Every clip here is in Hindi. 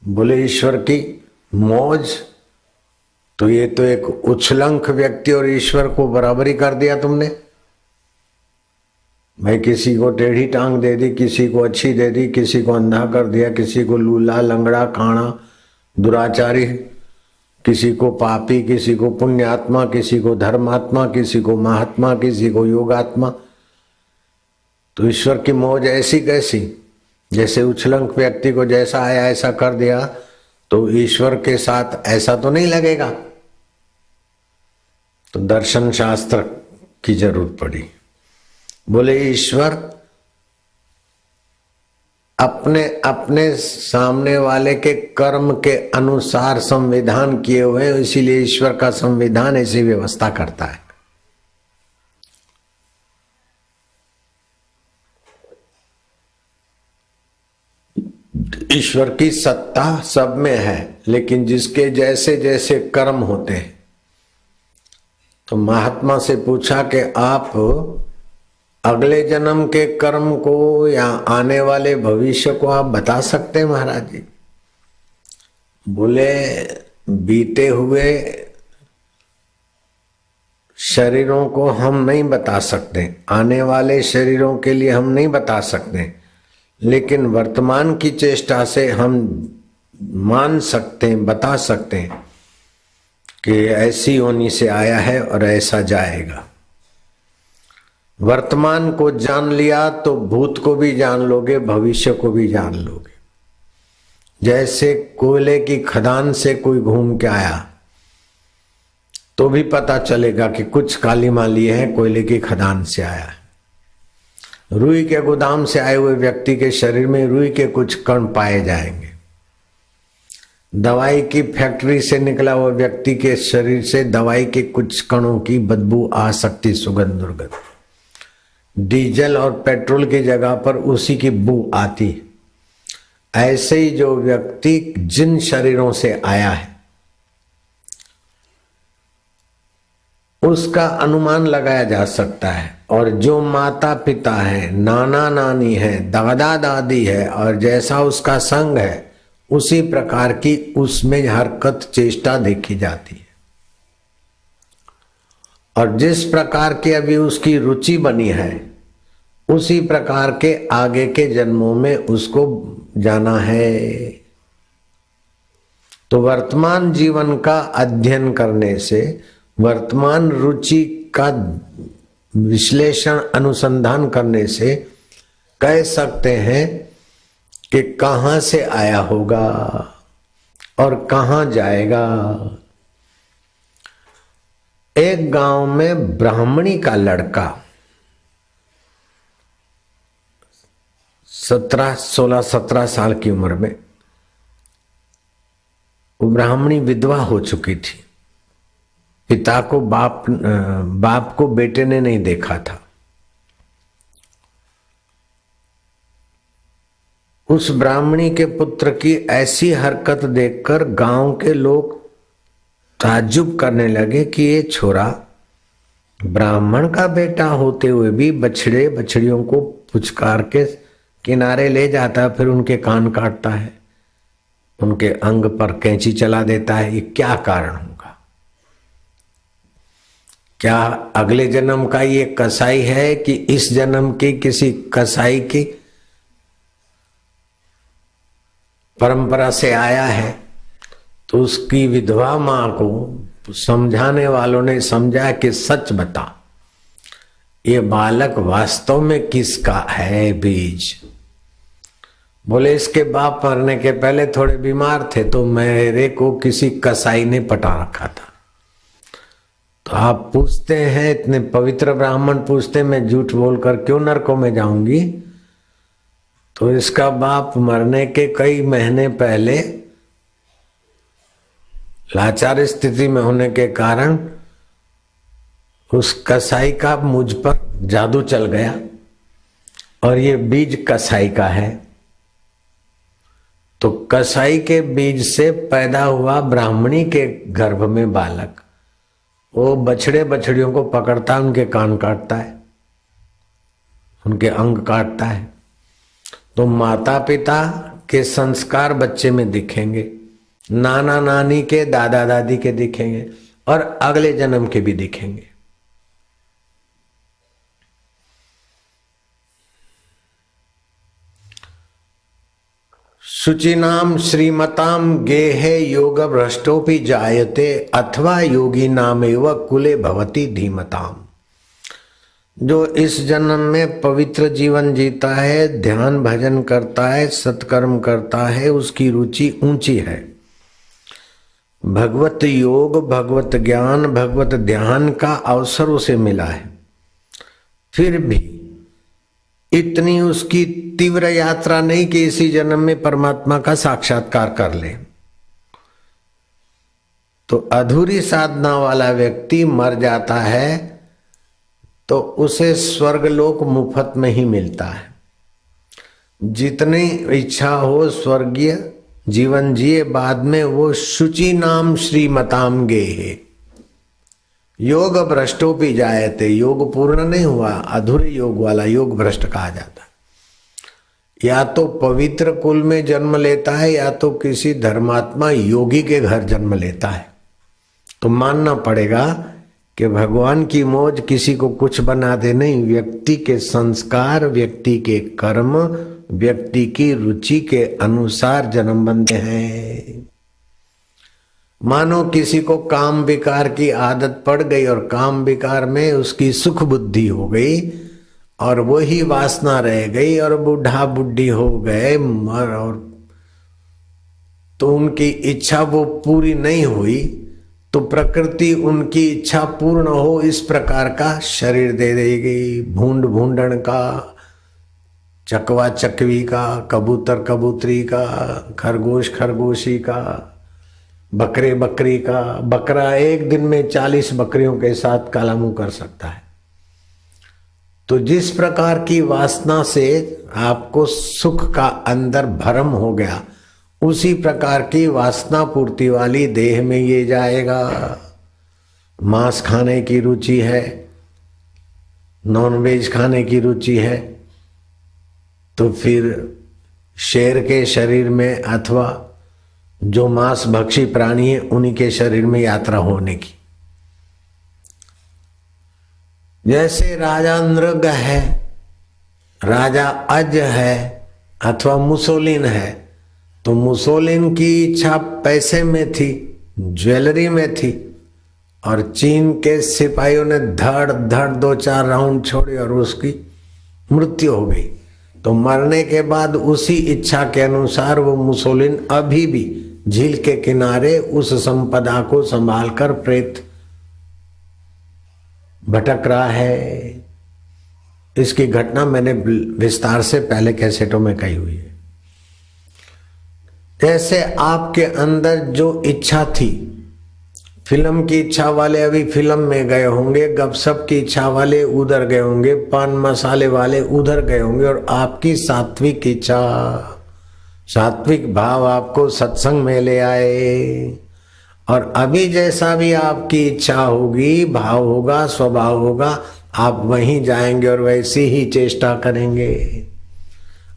बोले ईश्वर की मौज, तो ये तो एक उच्छृंख व्यक्ति और ईश्वर को बराबरी कर दिया तुमने। भाई किसी को टेढ़ी टांग दे दी, किसी को अच्छी दे दी, किसी को अंधा कर दिया, किसी को लूला लंगड़ा काणा दुराचारी, किसी को पापी, किसी को पुण्यात्मा, किसी को धर्मात्मा, किसी को महात्मा, किसी को योगात्मा। तो ईश्वर की मौज ऐसी कैसी? जैसे उच्छृंख व्यक्ति को जैसा आया ऐसा कर दिया, तो ईश्वर के साथ ऐसा तो नहीं लगेगा। तो दर्शन शास्त्र की जरूरत पड़ी। बोले ईश्वर अपने अपने सामने वाले के कर्म के अनुसार संविधान किए हुए, इसीलिए ईश्वर का संविधान ऐसी व्यवस्था करता है। ईश्वर की सत्ता सब में है, लेकिन जिसके जैसे जैसे कर्म होते हैं। तो महात्मा से पूछा कि आप अगले जन्म के कर्म को या आने वाले भविष्य को आप बता सकते हैं महाराज जी? बोले बीते हुए शरीरों को हम नहीं बता सकते, आने वाले शरीरों के लिए हम नहीं बता सकते, लेकिन वर्तमान की चेष्टा से हम मान सकते हैं, बता सकते हैं कि ऐसी योनि से आया है और ऐसा जाएगा। वर्तमान को जान लिया तो भूत को भी जान लोगे, भविष्य को भी जान लोगे। जैसे कोयले की खदान से कोई घूम के आया तो भी पता चलेगा कि कुछ काली माली है, कोयले की खदान से आया है। रुई के गोदाम से आए हुए व्यक्ति के शरीर में रुई के कुछ कण पाए जाएंगे। दवाई की फैक्ट्री से निकला हुआ व्यक्ति के शरीर से दवाई के कुछ कणों की बदबू आ सकती, सुगंध दुर्गंध। डीजल और पेट्रोल की जगह पर उसी की बू आती। ऐसे ही जो व्यक्ति जिन शरीरों से आया है उसका अनुमान लगाया जा सकता है, और जो माता पिता है, नाना नानी है, दादा दादी है, और जैसा उसका संग है उसी प्रकार की उसमें हरकत चेष्टा देखी जाती है। और जिस प्रकार की अभी उसकी रुचि बनी है उसी प्रकार के आगे के जन्मों में उसको जाना है। तो वर्तमान जीवन का अध्ययन करने से, वर्तमान रुचि का विश्लेषण अनुसंधान करने से कह सकते हैं कि कहां से आया होगा और कहां जाएगा। एक गांव में ब्राह्मणी का लड़का 16-17 साल की उम्र में, वो ब्राह्मणी विधवा हो चुकी थी। पिता को बाप को बेटे ने नहीं देखा था। उस ब्राह्मणी के पुत्र की ऐसी हरकत देखकर गांव के लोग ताज्जुब करने लगे कि ये छोरा ब्राह्मण का बेटा होते हुए भी बछड़े बछड़ियों को पुचकार के किनारे ले जाता है, फिर उनके कान काटता है, उनके अंग पर कैंची चला देता है। ये क्या कारण होगा? क्या अगले जन्म का ये कसाई है कि इस जन्म की किसी कसाई की परंपरा से आया है? तो उसकी विधवा मां को समझाने वालों ने समझा कि सच बता, ये बालक वास्तव में किसका है बीज? बोले इसके बाप मरने के पहले थोड़े बीमार थे तो मेरे को किसी कसाई ने पटा रखा था। तो आप पूछते हैं, इतने पवित्र ब्राह्मण पूछते मैं झूठ बोलकर क्यों नरकों में जाऊंगी? तो इसका बाप मरने के कई महीने पहले लाचार स्थिति में होने के कारण उस कसाई का मुझ पर जादू चल गया और ये बीज कसाई का है। तो कसाई के बीज से पैदा हुआ ब्राह्मणी के गर्भ में बालक, वो बछड़े बछड़ियों को पकड़ता है, उनके कान काटता है, उनके अंग काटता है। तो माता पिता के संस्कार बच्चे में दिखेंगे, नाना नानी के, दादा दादी के दिखेंगे और अगले जन्म के भी दिखेंगे। शुचिनाम श्रीमताम गेहे योग भ्रष्टोपि जायते अथवा योगी नामेव कुले भवति धीमताम। जो इस जन्म में पवित्र जीवन जीता है, ध्यान भजन करता है, सत्कर्म करता है, उसकी रुचि ऊंची है। भगवत योग, भगवत ज्ञान, भगवत ध्यान का अवसर उसे मिला है, फिर भी इतनी उसकी तीव्र यात्रा नहीं कि इसी जन्म में परमात्मा का साक्षात्कार कर ले। तो अधूरी साधना वाला व्यक्ति मर जाता है तो उसे स्वर्गलोक मुफ्त में ही मिलता है। जितनी इच्छा हो स्वर्गीय जीवन जिए, बाद में वो शुचि नाम श्रीमताम गेहे योग भ्रष्टोपि जायते। योग पूर्ण नहीं हुआ, अधूरे योग वाला योग भ्रष्ट कहा जाता है। या तो पवित्र कुल में जन्म लेता है या तो किसी धर्मात्मा योगी के घर जन्म लेता है। तो मानना पड़ेगा कि भगवान की मौज किसी को कुछ बना दे नहीं, व्यक्ति के संस्कार, व्यक्ति के कर्म, व्यक्ति की रुचि के अनुसार जन्म बनते हैं। मानो किसी को काम विकार की आदत पड़ गई और काम विकार में उसकी सुख बुद्धि हो गई और वही वासना रह गई और बूढ़ा बुढ़ी हो गए और तो उनकी इच्छा वो पूरी नहीं हुई, तो प्रकृति उनकी इच्छा पूर्ण हो इस प्रकार का शरीर दे देगी। भूंड भूंडण का, चकवा चकवी का, कबूतर कबूतरी का, खरगोश खरगोशी का, बकरे बकरी का। बकरा एक दिन में 40 बकरियों के साथ काला मुंह कर सकता है। तो जिस प्रकार की वासना से आपको सुख का अंदर भ्रम हो गया, उसी प्रकार की वासना पूर्ति वाली देह में ये जाएगा। मांस खाने की रुचि है, नॉनवेज खाने की रुचि है, तो फिर शेर के शरीर में अथवा जो मांस भक्षी प्राणी है उन्हीं के शरीर में यात्रा होने की। जैसे राजा नृग है, राजा अज है अथवा मुसोलिन है, तो मुसोलिन की इच्छा पैसे में थी, ज्वेलरी में थी, और चीन के सिपाहियों ने धड़ धड़ 2-4 राउंड छोड़े और उसकी मृत्यु हो गई। तो मरने के बाद उसी इच्छा के अनुसार वो मुसोलिन अभी भी झील के किनारे उस संपदा को संभालकर प्रेत भटक रहा है। इसकी घटना मैंने विस्तार से पहले कैसेटों में कही हुई है। जैसे आपके अंदर जो इच्छा थी, फिल्म की इच्छा वाले अभी फिल्म में गए होंगे, गपशप की इच्छा वाले उधर गए होंगे, पान मसाले वाले उधर गए होंगे, और आपकी सात्विक इच्छा, सात्विक भाव आपको सत्संग में ले आए। और अभी जैसा भी आपकी इच्छा होगी, भाव होगा, स्वभाव होगा, आप वहीं जाएंगे और वैसी ही चेष्टा करेंगे।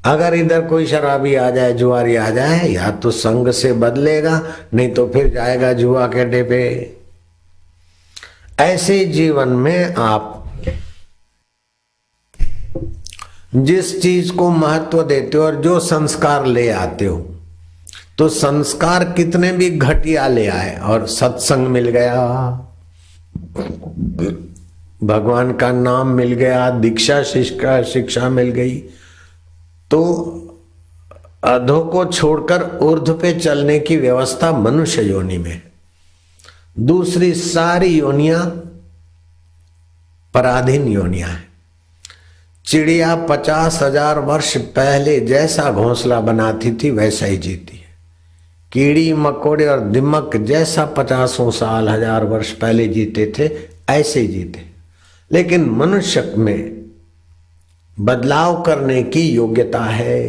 अगर इधर कोई शराबी आ जाए, जुआरी आ जाए, या तो संग से बदलेगा, नहीं तो फिर जाएगा जुआ के अड्डे पे। ऐसे जीवन में आप जिस चीज को महत्व देते हो और जो संस्कार ले आते हो, तो संस्कार कितने भी घटिया ले आए और सत्संग मिल गया, भगवान का नाम मिल गया, दीक्षा शिक्षा मिल गई, तो अधो को छोड़कर ऊर्ध्व पे चलने की व्यवस्था मनुष्य योनि में। दूसरी सारी योनियां पराधीन योनियां हैं। चिड़िया 50,000 वर्ष पहले जैसा घोंसला बनाती थी वैसा ही जीती है। कीड़ी मकोड़े और दिमक जैसा 50 साल 1000 वर्ष पहले जीते थे ऐसे ही जीते। लेकिन मनुष्य में बदलाव करने की योग्यता है।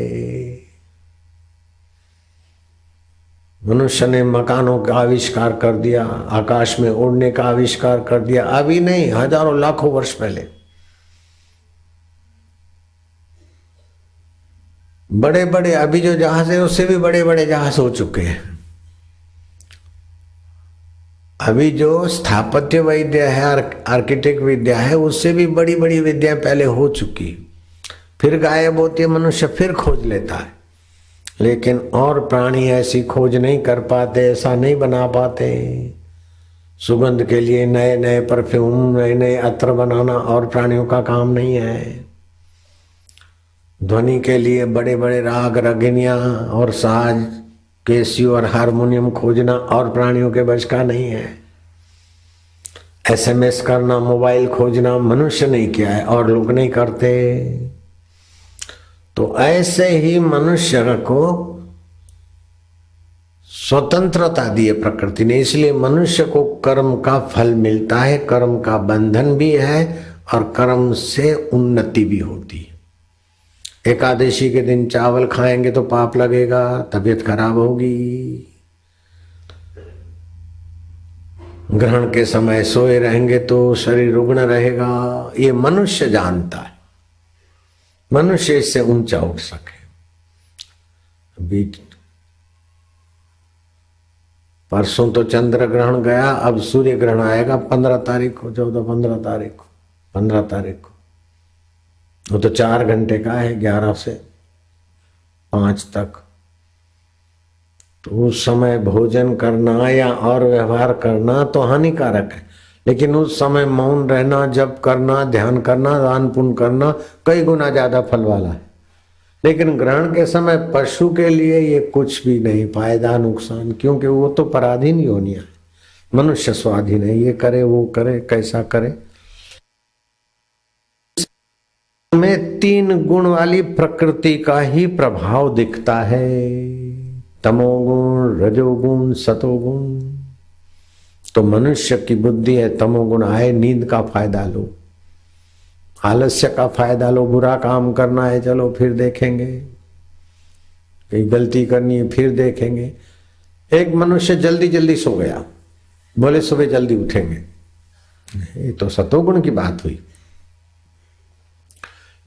मनुष्य ने मकानों का आविष्कार कर दिया, आकाश में उड़ने का आविष्कार कर दिया, अभी नहीं, हजारों लाखों वर्ष पहले। बड़े बड़े अभी जो जहाज है उससे भी बड़े बड़े जहाज हो चुके हैं। अभी जो स्थापत्य विद्या है, आर्किटेक्ट विद्या है, उससे भी बड़ी बड़ी विद्या पहले हो चुकी, फिर गायब होती है, मनुष्य फिर खोज लेता है। लेकिन और प्राणी ऐसी खोज नहीं कर पाते, ऐसा नहीं बना पाते। सुगंध के लिए नए नए परफ्यूम, नए नए अत्र बनाना और प्राणियों का काम नहीं है। ध्वनि के लिए बड़े बड़े राग रागिनियां और साज, कैसियो और हारमोनियम खोजना और प्राणियों के बस का नहीं है। SMS करना, मोबाइल खोजना मनुष्य नहीं किया है और लोग नहीं करते। तो ऐसे ही मनुष्य को स्वतंत्रता दी है प्रकृति ने, इसलिए मनुष्य को कर्म का फल मिलता है, कर्म का बंधन भी है और कर्म से उन्नति भी होती है। एकादशी के दिन चावल खाएंगे तो पाप लगेगा, तबीयत खराब होगी। ग्रहण के समय सोए रहेंगे तो शरीर रुग्ण रहेगा। ये मनुष्य जानता है, मनुष्य इससे ऊंचा उठ सके। अभी परसों तो चंद्र ग्रहण गया, अब सूर्य ग्रहण आएगा 15 तारीख को, 15 तारीख को, 15 तारीख को। वो तो 4 घंटे का है, 11 से 5 तक। तो उस समय भोजन करना या और व्यवहार करना तो हानिकारक है, लेकिन उस समय मौन रहना, जप करना, ध्यान करना, दान पुण्य करना कई गुना ज्यादा फल वाला है। लेकिन ग्रहण के समय पशु के लिए ये कुछ भी नहीं, फायदा नुकसान, क्योंकि वो तो पराधीन योनिया है, मनुष्य स्वाधीन है। ये करे वो करे, कैसा करे। में 3 गुण वाली प्रकृति का ही प्रभाव दिखता है, तमोगुण, रजोगुण, सतोगुण। तो मनुष्य की बुद्धि है तमोगुण आए, नींद का फायदा लो, आलस्य का फायदा लो, बुरा काम करना है चलो फिर देखेंगे, कहीं गलती करनी है फिर देखेंगे। एक मनुष्य जल्दी जल्दी सो गया, बोले सुबह जल्दी उठेंगे, ये तो सतोगुण की बात हुई।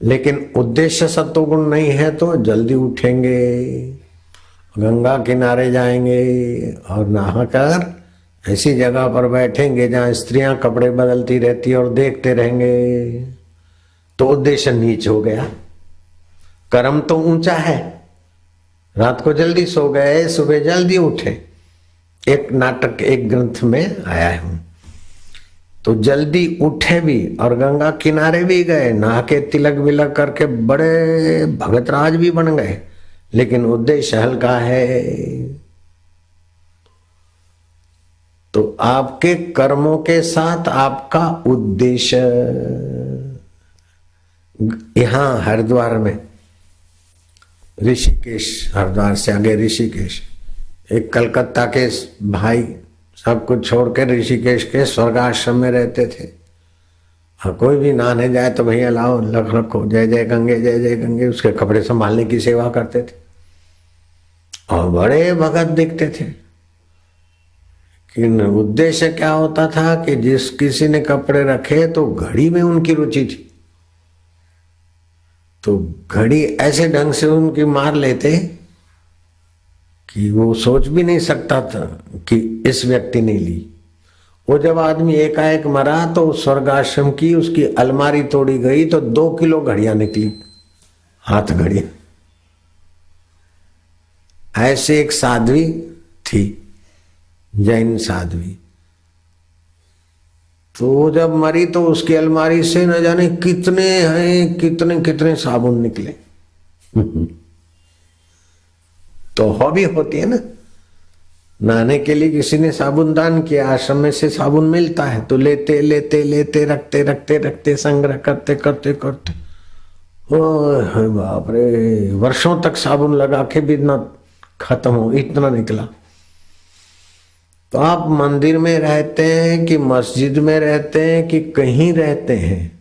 लेकिन उद्देश्य सतोगुण नहीं है तो जल्दी उठेंगे, गंगा किनारे जाएंगे और नहाकर ऐसी जगह पर बैठेंगे जहां स्त्रियां कपड़े बदलती रहती और देखते रहेंगे, तो उद्देश्य नीच हो गया। कर्म तो ऊंचा है, रात को जल्दी सो गए, सुबह जल्दी उठे। एक नाटक, एक ग्रंथ में आया हूं, तो जल्दी उठे भी और गंगा किनारे भी गए, नहा के तिलक विलक करके बड़े भगतराज भी बन गए, लेकिन उद्देश्य हल्का है। तो आपके कर्मों के साथ आपका उद्देश्य। यहां हरिद्वार में, ऋषिकेश, हरिद्वार से आगे ऋषिकेश, एक कलकत्ता के भाई सब कुछ छोड़ के ऋषिकेश के स्वर्गाश्रम में रहते थे। हाँ, कोई भी नहाने जाए तो भैया लाओ, लख रखो, जय जय गंगे, जय जय गंगे, उसके कपड़े संभालने की सेवा करते थे और बड़े भगत दिखते थे। लेकिन उद्देश्य क्या होता था कि जिस किसी ने कपड़े रखे तो घड़ी में उनकी रुचि थी, तो घड़ी ऐसे ढंग से उनकी मार लेते कि वो सोच भी नहीं सकता था कि इस व्यक्ति ने ली। वो जब आदमी एकाएक मरा तो स्वर्गाश्रम की उसकी अलमारी तोड़ी गई तो 2 किलो घड़ियां निकली, हाथ घड़ी। ऐसे एक साध्वी थी, जैन साध्वी, तो वो जब मरी तो उसकी अलमारी से न जाने कितने हैं, कितने कितने साबुन निकले। तो हॉबी होती है ना, नहाने के लिए किसी ने साबुन दान किया, आश्रम में से साबुन मिलता है तो लेते लेते लेते रखते रखते रखते संग्रह करते करते करते, ओह बाप रे, वर्षों तक साबुन लगा के भी ना खत्म हो, इतना निकला। तो आप मंदिर में रहते हैं कि मस्जिद में रहते हैं कि कहीं रहते हैं,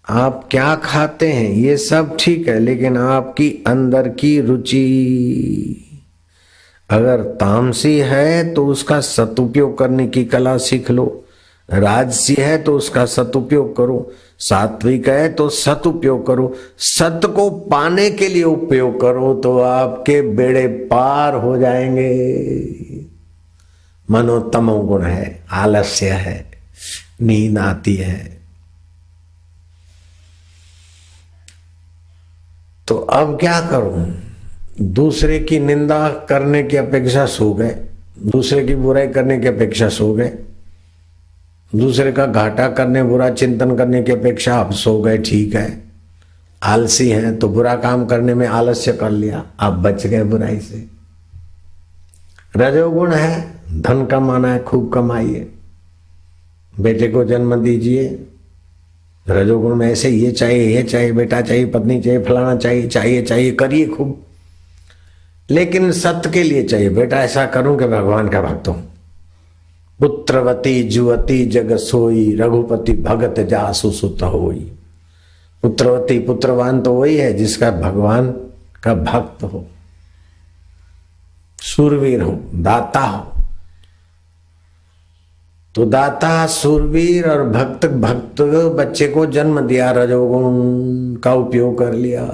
आप क्या खाते हैं ये सब ठीक है, लेकिन आपकी अंदर की रुचि अगर तामसी है तो उसका सदुपयोग करने की कला सीख लो। राजसी है तो उसका सदुपयोग करो, सात्विक है तो सदुपयोग करो, सत को पाने के लिए उपयोग करो तो आपके बेड़े पार हो जाएंगे। मनोतमो गुण है, आलस्य है, नींद आती है, तो अब क्या करूं? दूसरे की निंदा करने की अपेक्षा सो गए, दूसरे की बुराई करने की अपेक्षा सो गए, दूसरे का घाटा करने बुरा चिंतन करने की अपेक्षा आप सो गए, ठीक है। आलसी हैं तो बुरा काम करने में आलस्य कर लिया, आप बच गए बुराई से। रजोगुण है, धन कमाना है, खूब कमाइए, बेटे को जन्म दीजिए। रजोगुण में ऐसे ये चाहिए, बेटा चाहिए, पत्नी चाहिए, फलाना चाहिए, करिए खूब, लेकिन सत्य के लिए चाहिए। बेटा ऐसा करूं कि भगवान का भक्त हूं। पुत्रवती जुवती जग सोई, रघुपति भगत जासु सुत होई। पुत्रवती, पुत्रवान तो वही है जिसका भगवान का भक्त हो, शूरवीर हो, दाता हो। तो दाता, शूरवीर और भक्त बच्चे को जन्म दिया, रजोगुण का उपयोग कर लिया,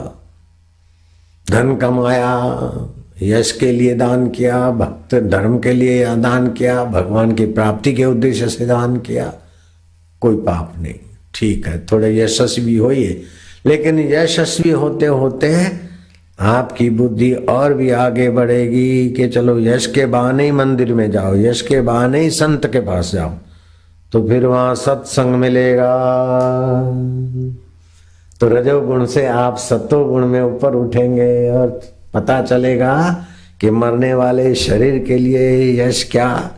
धन कमाया, यश के लिए दान किया, भक्त धर्म के लिए दान किया, भगवान की प्राप्ति के उद्देश्य से दान किया, कोई पाप नहीं, ठीक है। थोड़े यशस्वी होइए, लेकिन यशस्वी होते होते आपकी बुद्धि और भी आगे बढ़ेगी कि चलो यश के बहाने ही मंदिर में जाओ, यश के बहाने ही संत के पास जाओ, तो फिर वहां सत्संग मिलेगा। तो रजोगुण से आप सतोगुण में ऊपर उठेंगे और पता चलेगा कि मरने वाले शरीर के लिए यश क्या,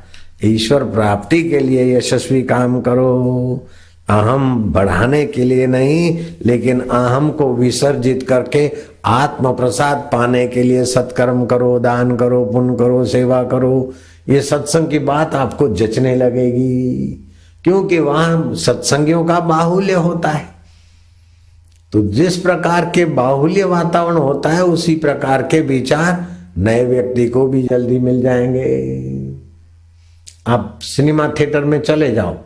ईश्वर प्राप्ति के लिए यशस्वी काम करो, अहम बढ़ाने के लिए नहीं, लेकिन अहम को विसर्जित करके आत्म प्रसाद पाने के लिए सत्कर्म करो, दान करो, पुण्य करो, सेवा करो। ये सत्संग की बात आपको जचने लगेगी, क्योंकि वहां सत्संगियों का बाहुल्य होता है। तो जिस प्रकार के बाहुल्य वातावरण होता है, उसी प्रकार के विचार नए व्यक्ति को भी जल्दी मिल जाएंगे। आप सिनेमा थिएटर में चले जाओ,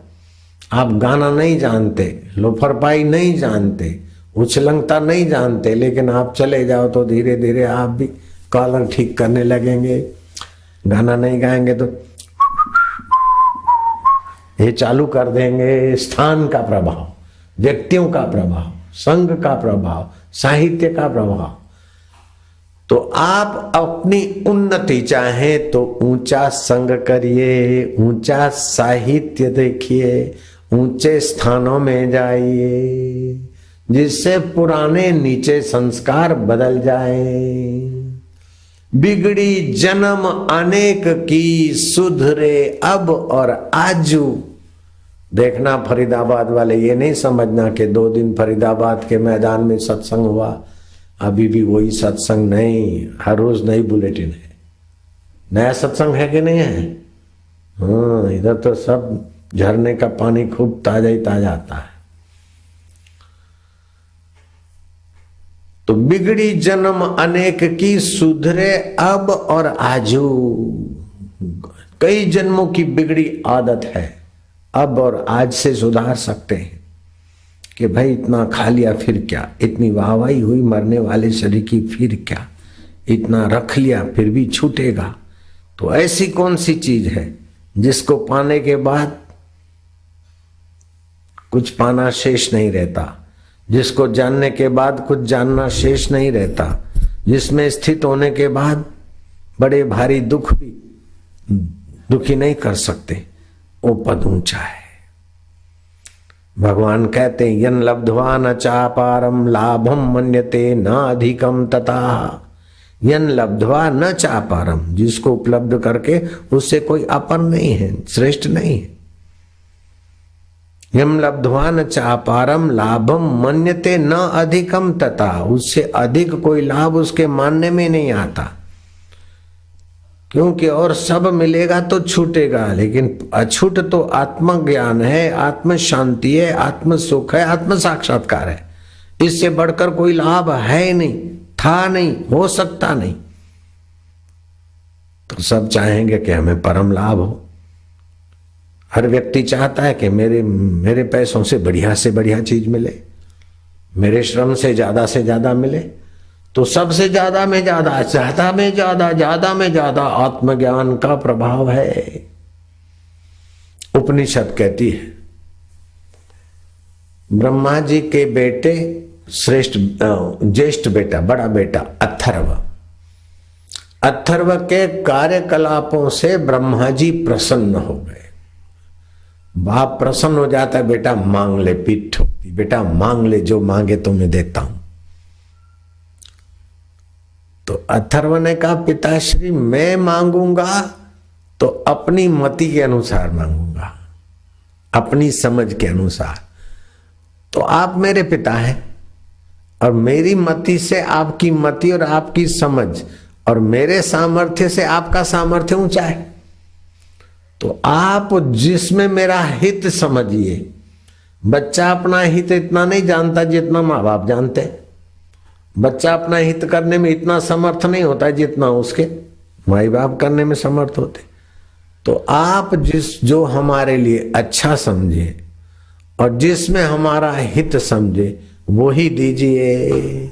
आप गाना नहीं जानते, लोफरपाई नहीं जानते, उछलंगता नहीं जानते, लेकिन आप चले जाओ तो धीरे धीरे आप भी कॉलर ठीक करने लगेंगे। गाना नहीं गाएंगे तो ये चालू कर देंगे। स्थान का प्रभाव, व्यक्तियों का प्रभाव, संघ का प्रभाव, साहित्य का प्रभाव। तो आप अपनी उन्नति चाहे तो ऊंचा संग करिए, ऊंचा साहित्य देखिए, ऊंचे स्थानों में जाइए, जिससे पुराने नीचे संस्कार बदल जाए। बिगड़ी जन्म अनेक की, सुधरे अब और आजू। देखना फरीदाबाद वाले, ये नहीं समझना कि 2 दिन फरीदाबाद के मैदान में सत्संग हुआ, अभी भी वही सत्संग नहीं, हर रोज नई बुलेटिन है, नया सत्संग है कि नहीं है। हाँ, इधर तो सब झरने का पानी खूब ताजा ही ताजा आता है। तो बिगड़ी जन्म अनेक की, सुधरे अब और आजू। कई जन्मों की बिगड़ी आदत है, अब और आज से सुधार सकते हैं कि भाई इतना खा लिया फिर क्या, इतनी वाहवाही हुई मरने वाले शरीर की फिर क्या, इतना रख लिया फिर भी छूटेगा। तो ऐसी कौन सी चीज है जिसको पाने के बाद कुछ पाना शेष नहीं रहता, जिसको जानने के बाद कुछ जानना शेष नहीं रहता, जिसमें स्थित होने के बाद बड़े भारी दुख भी दुखी नहीं कर सकते, वो पद ऊंचा है। भगवान कहते हैं यन लब्ध्वा न चापारम लाभम मन्यते न अधिकम तथा। यन लब्ध्वा न चापारम, जिसको उपलब्ध करके उससे कोई अपर नहीं है, श्रेष्ठ नहीं है। यम लब्ध्वा न चापारम लाभम मन्यते न अधिकम तथा, उससे अधिक कोई लाभ उसके मानने में नहीं आता, क्योंकि और सब मिलेगा तो छूटेगा, लेकिन अछूट तो आत्मज्ञान है, आत्म शांति है, आत्म सुख है, आत्म साक्षात्कार है। इससे बढ़कर कोई लाभ है नहीं, था नहीं, हो सकता नहीं। तो सब चाहेंगे कि हमें परम लाभ हो, हर व्यक्ति चाहता है कि मेरे पैसों से बढ़िया चीज मिले, मेरे श्रम से ज्यादा मिले। तो सबसे ज्यादा में ज्यादा आत्मज्ञान का प्रभाव है। उपनिषद कहती है ब्रह्मा जी के बेटे ज्येष्ठ बेटा, बड़ा बेटा अथर्व के कार्यकलापों से ब्रह्मा जी प्रसन्न हो गए। बाप प्रसन्न हो जाता है, बेटा मांग ले, पीठ ठोकती, बेटा मांग ले, जो मांगे तो मैं देता हूं। तो अथर्व ने कहा पिताश्री मैं मांगूंगा तो अपनी मति के अनुसार मांगूंगा, अपनी समझ के अनुसार। तो आप मेरे पिता हैं और मेरी मति से आपकी मति और आपकी समझ और मेरे सामर्थ्य से आपका सामर्थ्य ऊंचा है। तो आप जिसमें मेरा हित समझिए। बच्चा अपना हित इतना नहीं जानता जितना माँ बाप जानते। बच्चा अपना हित करने में इतना समर्थ नहीं होता जितना उसके माँ बाप करने में समर्थ होते। तो आप जो हमारे लिए अच्छा समझे और जिसमें हमारा हित समझे वो ही दीजिए।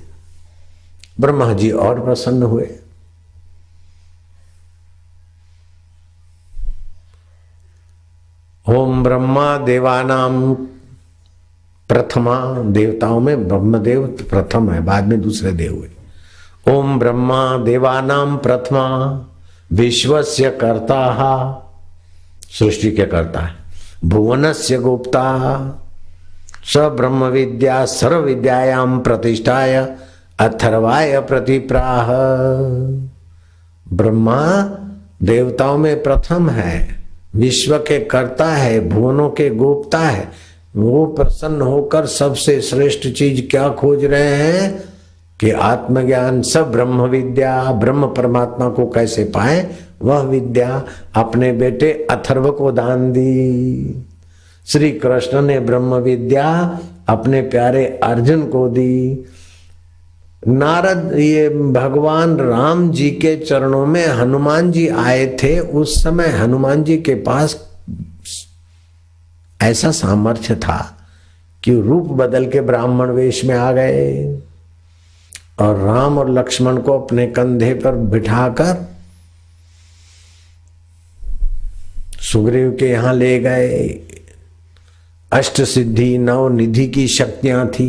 ब्रह्मा जी और प्रसन्न हुए। ओम ब्रह्मा देवानाम प्रथमा, देवताओं में ब्रह्मदेव प्रथम है, बाद में दूसरे देव हुए। ओम ब्रह्मा देवानाम प्रथमा विश्वस्य कर्ता, सृष्टि के कर्ता है। भुवनस्य गुप्ता स ब्रह्म विद्या सर्व विद्यायाम प्रतिष्ठाय अथर्वाय प्रतिप्राह। ब्रह्मा देवताओं में प्रथम है, विश्व के कर्ता है, भुवनों के गुप्ता है। वो प्रसन्न होकर सबसे श्रेष्ठ चीज क्या खोज रहे हैं कि आत्मज्ञान, सब ब्रह्म विद्या, ब्रह्म परमात्मा को कैसे पाए, वह विद्या अपने बेटे अथर्व को दान दी। श्री कृष्ण ने ब्रह्म विद्या अपने प्यारे अर्जुन को दी। नारद, ये भगवान राम जी के चरणों में हनुमान जी आए थे। उस समय हनुमान जी के पास ऐसा सामर्थ्य था कि रूप बदल के ब्राह्मण वेश में आ गए और राम और लक्ष्मण को अपने कंधे पर बिठाकर सुग्रीव के यहां ले गए। अष्ट सिद्धि नव निधि की शक्तियां थी,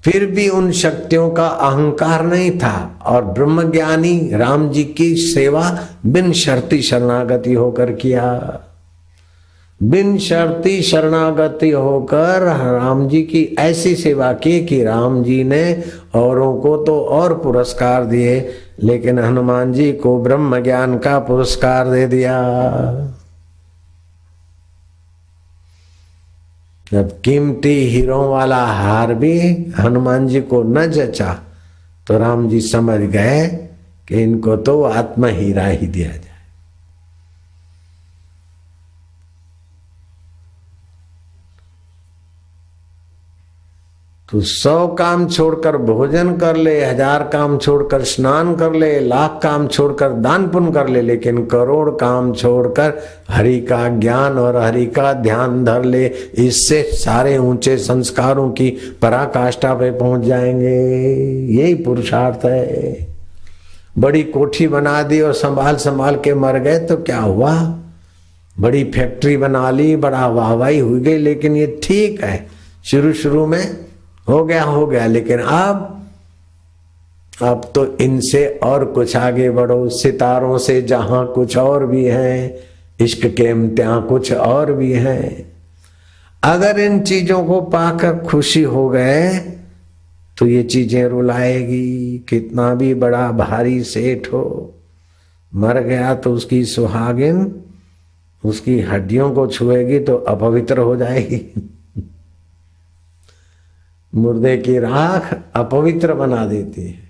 फिर भी उन शक्तियों का अहंकार नहीं था और ब्रह्मज्ञानी राम जी की सेवा बिन शर्ती शरणागति होकर किया। बिन शर्ती शरणागति होकर राम जी की ऐसी सेवा की कि राम जी ने औरों को तो और पुरस्कार दिए, लेकिन हनुमान जी को ब्रह्म ज्ञान का पुरस्कार दे दिया। जब कीमती हीरों वाला हार भी हनुमान जी को न जचा तो राम जी समझ गए कि इनको तो आत्म हीरा ही दिया जाए। तो 100 काम छोड़कर भोजन कर ले, 1000 काम छोड़कर स्नान कर ले, 1,00,000 काम छोड़कर दान पुण्य कर ले, लेकिन करोड़ काम छोड़कर हरि का ज्ञान और हरि का ध्यान धर ले। इससे सारे ऊंचे संस्कारों की पराकाष्ठा पे पहुंच जाएंगे। यही पुरुषार्थ है। बड़ी कोठी बना दी और संभाल संभाल के मर गए तो क्या हुआ? बड़ी फैक्ट्री बना ली, बड़ा वाहवाही हुई गई, लेकिन ये ठीक है, शुरू में हो गया, लेकिन अब तो इनसे और कुछ आगे बढ़ो। सितारों से जहां कुछ और भी है, इश्क के इम्तिहान कुछ और भी है। अगर इन चीजों को पाकर खुशी हो गए तो ये चीजें रुलाएगी। कितना भी बड़ा भारी सेठ हो, मर गया तो उसकी सुहागिन उसकी हड्डियों को छुएगी तो अपवित्र हो जाएगी। मुर्दे की राख अपवित्र बना देती है।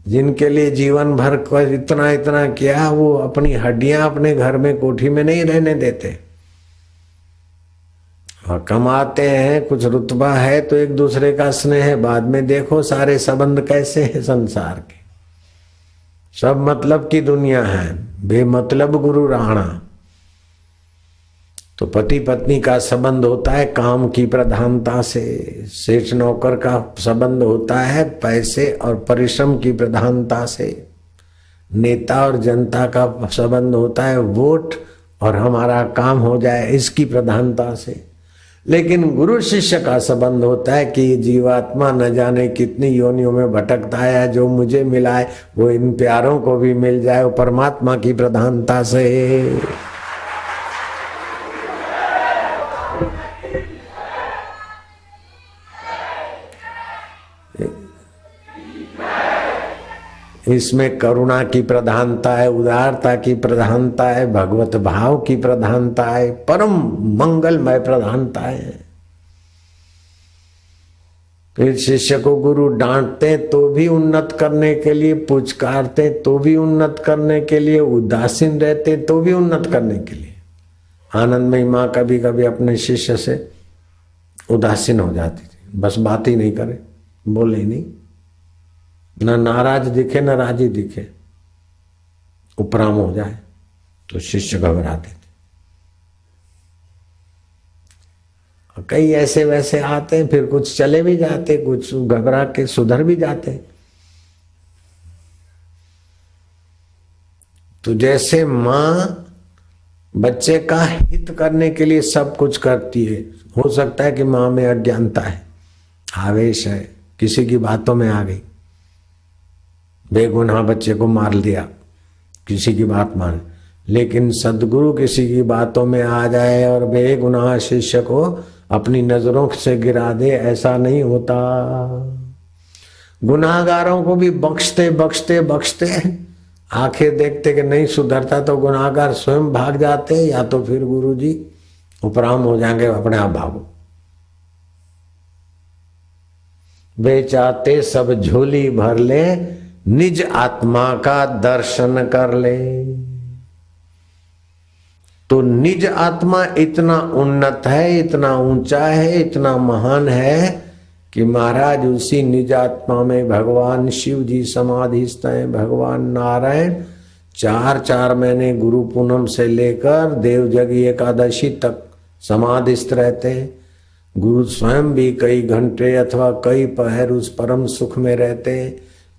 जिनके लिए जीवन भर इतना किया, वो अपनी हड्डियां अपने घर में कोठी में नहीं रहने देते। और कमाते हैं, कुछ रुतबा है तो एक दूसरे का स्नेह है। बाद में देखो सारे संबंध कैसे हैं संसार के। सब मतलब की दुनिया है, बेमतलब गुरु राणा। तो पति पत्नी का संबंध होता है काम की प्रधानता से, सेठ नौकर का संबंध होता है पैसे और परिश्रम की प्रधानता से, नेता और जनता का संबंध होता है वोट और हमारा काम हो जाए इसकी प्रधानता से। लेकिन गुरु शिष्य का संबंध होता है कि जीवात्मा न जाने कितनी योनियों में भटकता है, जो मुझे मिला है वो इन प्यारों को भी मिल जाए, वो परमात्मा की प्रधानता से। इसमें करुणा की प्रधानता है, उदारता की प्रधानता है, भगवत भाव की प्रधानता है, परम मंगलमय प्रधानता है। फिर शिष्य को गुरु डांटते तो भी उन्नत करने के लिए, पुचकारते तो भी उन्नत करने के लिए, उदासीन रहते तो भी उन्नत करने के लिए। आनंदमयी माँ कभी कभी अपने शिष्य से उदासीन हो जाती थी, बस बात ही नहीं करे, बोले ही नहीं, न नाराज दिखे न राजी दिखे, उपराम हो जाए तो शिष्य घबराते थे। कई ऐसे वैसे आते हैं, फिर कुछ चले भी जाते, कुछ घबरा के सुधर भी जाते। तो जैसे माँ बच्चे का हित करने के लिए सब कुछ करती है, हो सकता है कि माँ में अज्ञानता है, आवेश है, किसी की बातों में आ गई, बेगुनाह बच्चे को मार दिया, किसी की बात मान। लेकिन सदगुरु किसी की बातों में आ जाए और बेगुनाह शिष्य को अपनी नजरों से गिरा दे, ऐसा नहीं होता। गुनाहगारों को भी बख्शते बख्शते बख्शते आंखें देखते कि नहीं सुधरता तो गुनाहगार स्वयं भाग जाते, या तो फिर गुरु जी उपराम हो जाएंगे, अपने आप भागो। वे चाहते सब झोली भर ले, निज आत्मा का दर्शन कर ले। तो निज आत्मा इतना उन्नत है, इतना ऊंचा है, इतना महान है कि महाराज उसी निज आत्मा में भगवान शिव जी समाधिस्थ हैं, भगवान नारायण 4 महीने गुरु पूनम से लेकर देवजगी एकादशी तक समाधिस्थ रहते हैं। गुरु स्वयं भी कई घंटे अथवा कई पहर उस परम सुख में रहते हैं।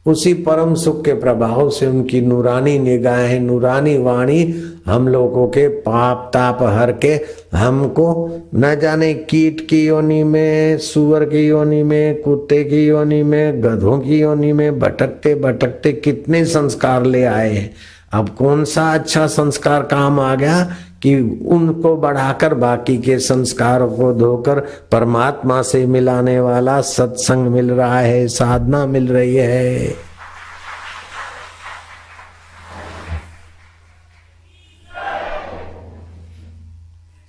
उसी परम सुख के प्रभाव से उनकी नूरानी निगाहें, नूरानी वाणी हम लोगों के पाप ताप हर के हमको न जाने कीट की योनि में, सुअर की योनि में, कुत्ते की योनि में, गधों की योनि में भटकते भटकते कितने संस्कार ले आए हैं। अब कौन सा अच्छा संस्कार काम आ गया कि उनको बढ़ाकर बाकी के संस्कारों को धोकर परमात्मा से मिलाने वाला सत्संग मिल रहा है, साधना मिल रही है।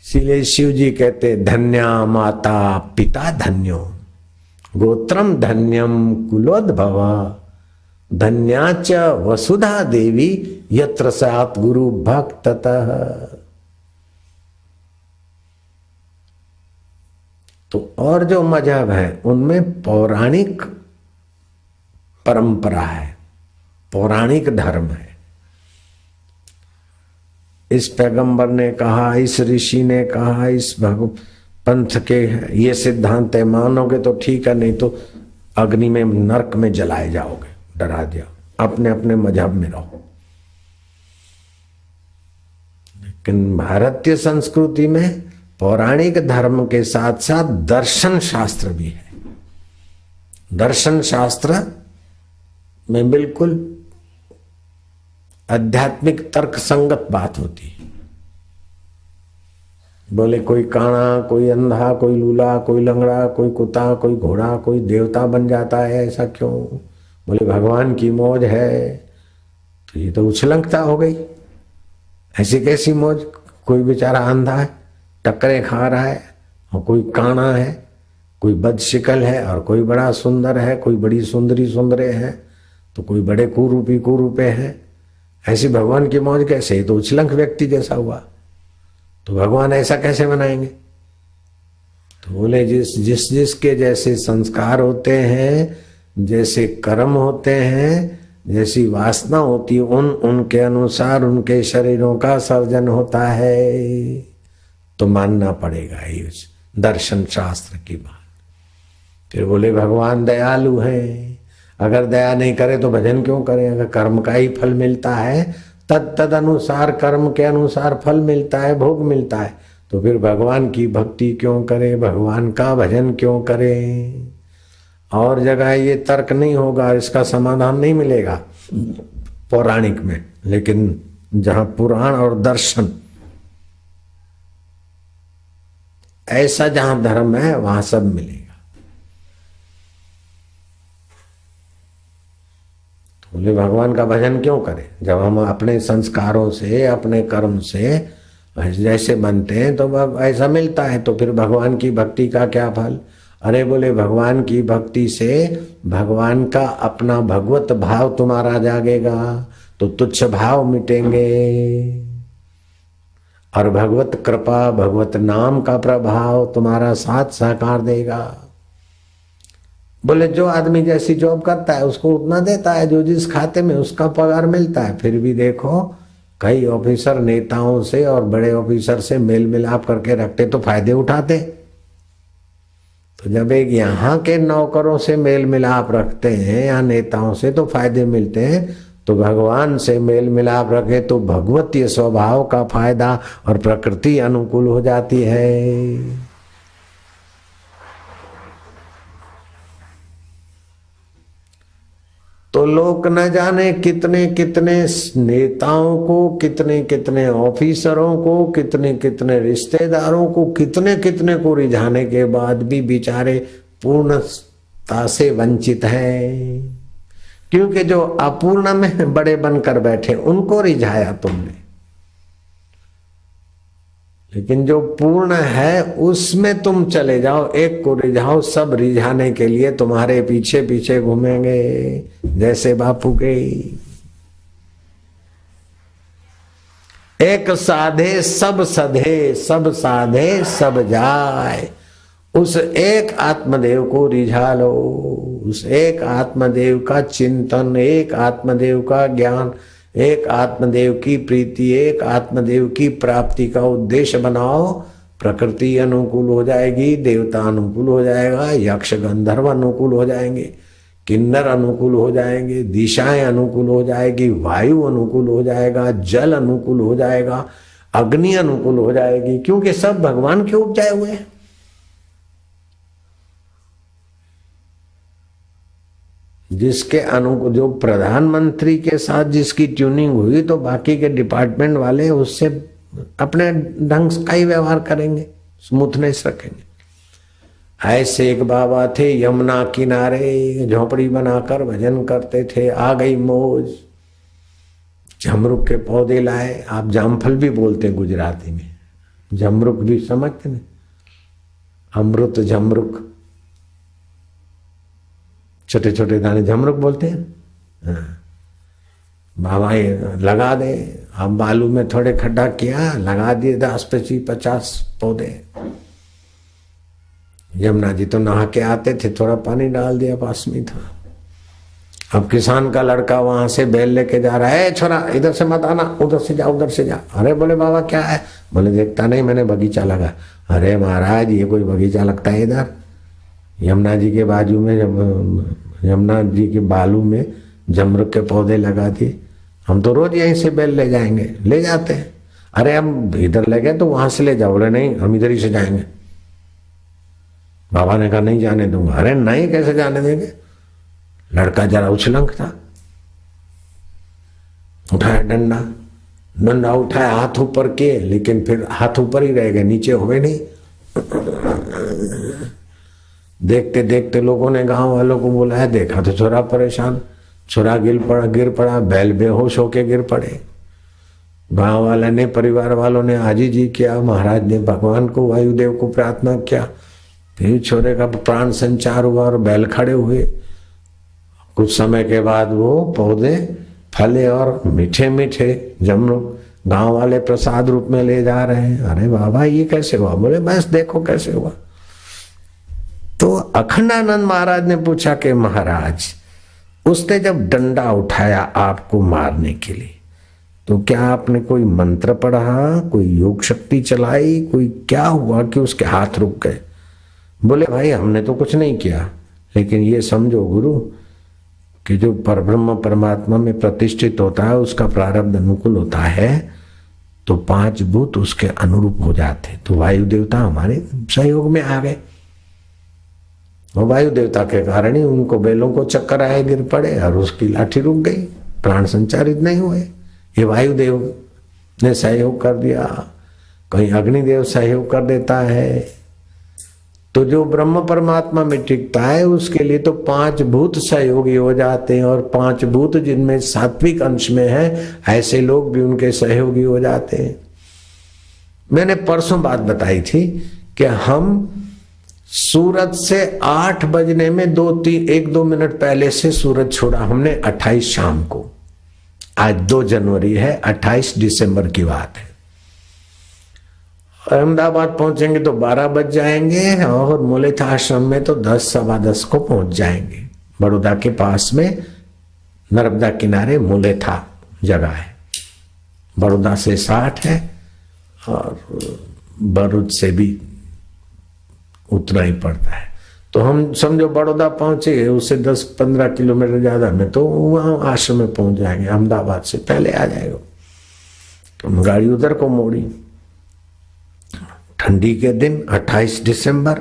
इसीलिए शिव जी कहते धन्या माता पिता धन्यो, गोत्रम धन्यम कुलोद्भवा, धन्याच वसुधा देवी यत्र सात गुरु भक्ततः। तो और जो मजहब है उनमें पौराणिक परंपरा है, पौराणिक धर्म है। इस पैगंबर ने कहा, इस ऋषि ने कहा, इस पंथ के ये सिद्धांत है, मानोगे तो ठीक है, नहीं तो अग्नि में नरक में जलाए जाओगे, डरा दिया। अपने अपने मजहब में रहो। लेकिन भारतीय संस्कृति में पौराणिक धर्म के साथ साथ दर्शन शास्त्र भी है। दर्शन शास्त्र में बिल्कुल आध्यात्मिक तर्क संगत बात होती है। बोले कोई काना, कोई अंधा, कोई लूला, कोई लंगड़ा, कोई कुत्ता, कोई घोड़ा, कोई देवता बन जाता है, ऐसा क्यों? बोले भगवान की मौज है। तो ये तो उछलंकता हो गई। ऐसी कैसी मौज? कोई बेचारा अंधा है, टक्करे खा रहा है, और कोई काना है, कोई बदशिकल है, और कोई बड़ा सुंदर है, कोई बड़ी सुंदरी सुंदरे है, तो कोई बड़े कुरूपे हैं। ऐसी भगवान की मौज कैसे? ये तो उछलंक व्यक्ति जैसा हुआ। तो भगवान ऐसा कैसे बनाएंगे? तो बोले जिसके जैसे संस्कार होते हैं, जैसे कर्म होते हैं, जैसी वासना होती है, उनके अनुसार उनके शरीरों का सर्जन होता है। तो मानना पड़ेगा ये दर्शन शास्त्र की बात। फिर बोले भगवान दयालु है, अगर दया नहीं करे तो भजन क्यों करें? अगर कर्म का ही फल मिलता है, तद अनुसार कर्म के अनुसार फल मिलता है, भोग मिलता है, तो फिर भगवान की भक्ति क्यों करें, भगवान का भजन क्यों करें? और जगह ये तर्क नहीं होगा, इसका समाधान नहीं मिलेगा पौराणिक में, लेकिन जहां पुराण और दर्शन ऐसा जहां धर्म है वहां सब मिलेगा। तो बोले भगवान का भजन क्यों करें? जब हम अपने संस्कारों से, अपने कर्म से जैसे बनते हैं तो ऐसा मिलता है, तो फिर भगवान की भक्ति का क्या फल? अरे बोले भगवान की भक्ति से भगवान का अपना भगवत भाव तुम्हारा जागेगा, तो तुच्छ भाव मिटेंगे और भगवत कृपा, भगवत नाम का प्रभाव तुम्हारा साथ सहकार देगा। बोले जो आदमी जैसी जॉब करता है उसको उतना देता है, जो जिस खाते में उसका पगार मिलता है। फिर भी देखो कई ऑफिसर नेताओं से और बड़े ऑफिसर से मेल मिलाप करके रखते तो फायदे उठाते। तो जब एक यहाँ के नौकरों से मेल मिलाप रखते हैं या नेताओं से तो फायदे मिलते हैं, तो भगवान से मेल मिलाप रखे तो भगवतीय स्वभाव का फायदा और प्रकृति अनुकूल हो जाती है। तो लोग न जाने कितने कितने नेताओं को, कितने कितने ऑफिसरों को, कितने कितने रिश्तेदारों को, कितने कितने को रिझाने के बाद भी बेचारे पूर्णता से वंचित हैं, क्योंकि जो अपूर्ण में बड़े बनकर बैठे उनको रिझाया तुमने, लेकिन जो पूर्ण है उसमें तुम चले जाओ, एक को रिझाओ, सब रिझाने के लिए तुम्हारे पीछे पीछे घूमेंगे जैसे बापू के। एक साधे सब सधे, सब साधे सब जाए, उस एक आत्मदेव को रिझा लो, उस एक आत्मदेव का चिंतन, एक आत्मदेव का ज्ञान, एक आत्मदेव की प्रीति, एक आत्मदेव की प्राप्ति का उद्देश्य बनाओ। प्रकृति अनुकूल हो जाएगी, देवता अनुकूल हो जाएगा, यक्ष गंधर्व अनुकूल हो जाएंगे, किन्नर अनुकूल हो जाएंगे, दिशाएं अनुकूल हो जाएगी, वायु अनुकूल हो जाएगा, जल अनुकूल हो जाएगा, अग्नि अनुकूल हो जाएगी, क्योंकि सब भगवान के उपजाए हुए हैं। जिसके अनुकूल, जो प्रधानमंत्री के साथ जिसकी ट्यूनिंग हुई, तो बाकी के डिपार्टमेंट वाले उससे अपने ढंग का ही व्यवहार करेंगे, स्मूथनेस रखेंगे। ऐसे एक बाबा थे यमुना किनारे झोपड़ी बनाकर भजन करते थे। आ गई मौज, झमरुक के पौधे लाए, आप जामफल भी बोलते हैं गुजराती में, झमरुक भी समझते ना, अमृत झमरुक, छोटे छोटे दाने झमरुक बोलते हैं। बाबा लगा दे, अब बालू में थोड़े खड्डा किया, लगा दिए 10-50 पौधे। यमुना जी तो नहा के आते थे, थोड़ा पानी डाल दिया, पास में था। अब किसान का लड़का वहां से बैल लेके जा रहा है, छोरा इधर से मत आना, उधर से जा, उधर से जा। अरे बोले बाबा क्या है? बोले देखता नहीं, मैंने बगीचा लगा। अरे महाराज ये कोई बगीचा लगता है इधर? यमुना जी के बाजू में, यमुना जी के बालू में झमरुक के पौधे लगा दिए। हम तो रोज यहीं से बैल ले जाएंगे, ले जाते हैं। अरे हम इधर ले गए तो वहां से ले जाओ। बोले नहीं, हम इधर ही से जाएंगे। बाबा ने कहा नहीं जाने दूंगा। अरे नहीं, कैसे जाने देंगे? लड़का जरा उछलंक था, उठाया डंडा, डंडा उठाया, हाथ ऊपर किए, लेकिन फिर हाथ ऊपर ही रह गए, नीचे हुए नहीं। देखते देखते लोगों ने गांव वालों को बुलाया, देखा तो छोरा परेशान, छोरा गिर पड़ा, बैल बेहोश होके गिर पड़े। गांव वाले ने, परिवार वालों ने आजी जी किया, महाराज ने भगवान को, वायुदेव को प्रार्थना किया। फिर छोरे का प्राण संचार हुआ और बैल खड़े हुए। कुछ समय के बाद वो पौधे फले और मीठे मीठे झमरुक गांव वाले प्रसाद रूप में ले जा रहे हैं। अरे बाबा ये कैसे हुआ? बोले बस देखो कैसे हुआ। तो अखंडानंद महाराज ने पूछा कि महाराज, उसने जब डंडा उठाया आपको मारने के लिए, तो क्या आपने कोई मंत्र पढ़ा, कोई योग शक्ति चलाई, कोई क्या हुआ कि उसके हाथ रुक गए? बोले भाई हमने तो कुछ नहीं किया, लेकिन ये समझो गुरु कि जो परब्रह्म परमात्मा में प्रतिष्ठित होता है उसका प्रारब्ध अनुकूल होता है, तो 5 भूत उसके अनुरूप हो जाते। तो वायु देवता हमारे सहयोग में आ गए, और वायु देवता के कारण ही उनको बैलों को चक्कर आए, गिर पड़े और उसकी लाठी रुक गई, प्राण संचारित नहीं हुए। ये वायुदेव ने सहयोग कर दिया, कहीं अग्निदेव सहयोग कर देता है। तो जो ब्रह्म परमात्मा में टिकता है उसके लिए तो 5 भूत सहयोगी हो जाते हैं, और 5 भूत जिनमें सात्विक अंश में है ऐसे लोग भी उनके सहयोगी हो जाते हैं। मैंने परसों बात बताई थी कि हम सूरत से 8 बजने में 1-2 मिनट पहले से सूरज छोड़ा हमने 28 शाम को। आज 2 जनवरी है, 28 दिसंबर की बात है। अहमदाबाद पहुंचेंगे तो 12 बज जाएंगे, और मुलेथा आश्रम में तो 10-10:15 को पहुंच जाएंगे। बड़ौदा के पास में नर्मदा किनारे मुलेथा जगह है, बड़ौदा से 60 है और भरूच से भी उतना ही पड़ता है। तो हम समझो बड़ौदा पहुंचे, उससे 10-15 किलोमीटर ज्यादा में तो वहां आश्रम में पहुंच जाएंगे। अहमदाबाद से पहले आ जाएगा। तो हम गाड़ी उधर को मोड़ी। ठंडी के दिन 28 दिसंबर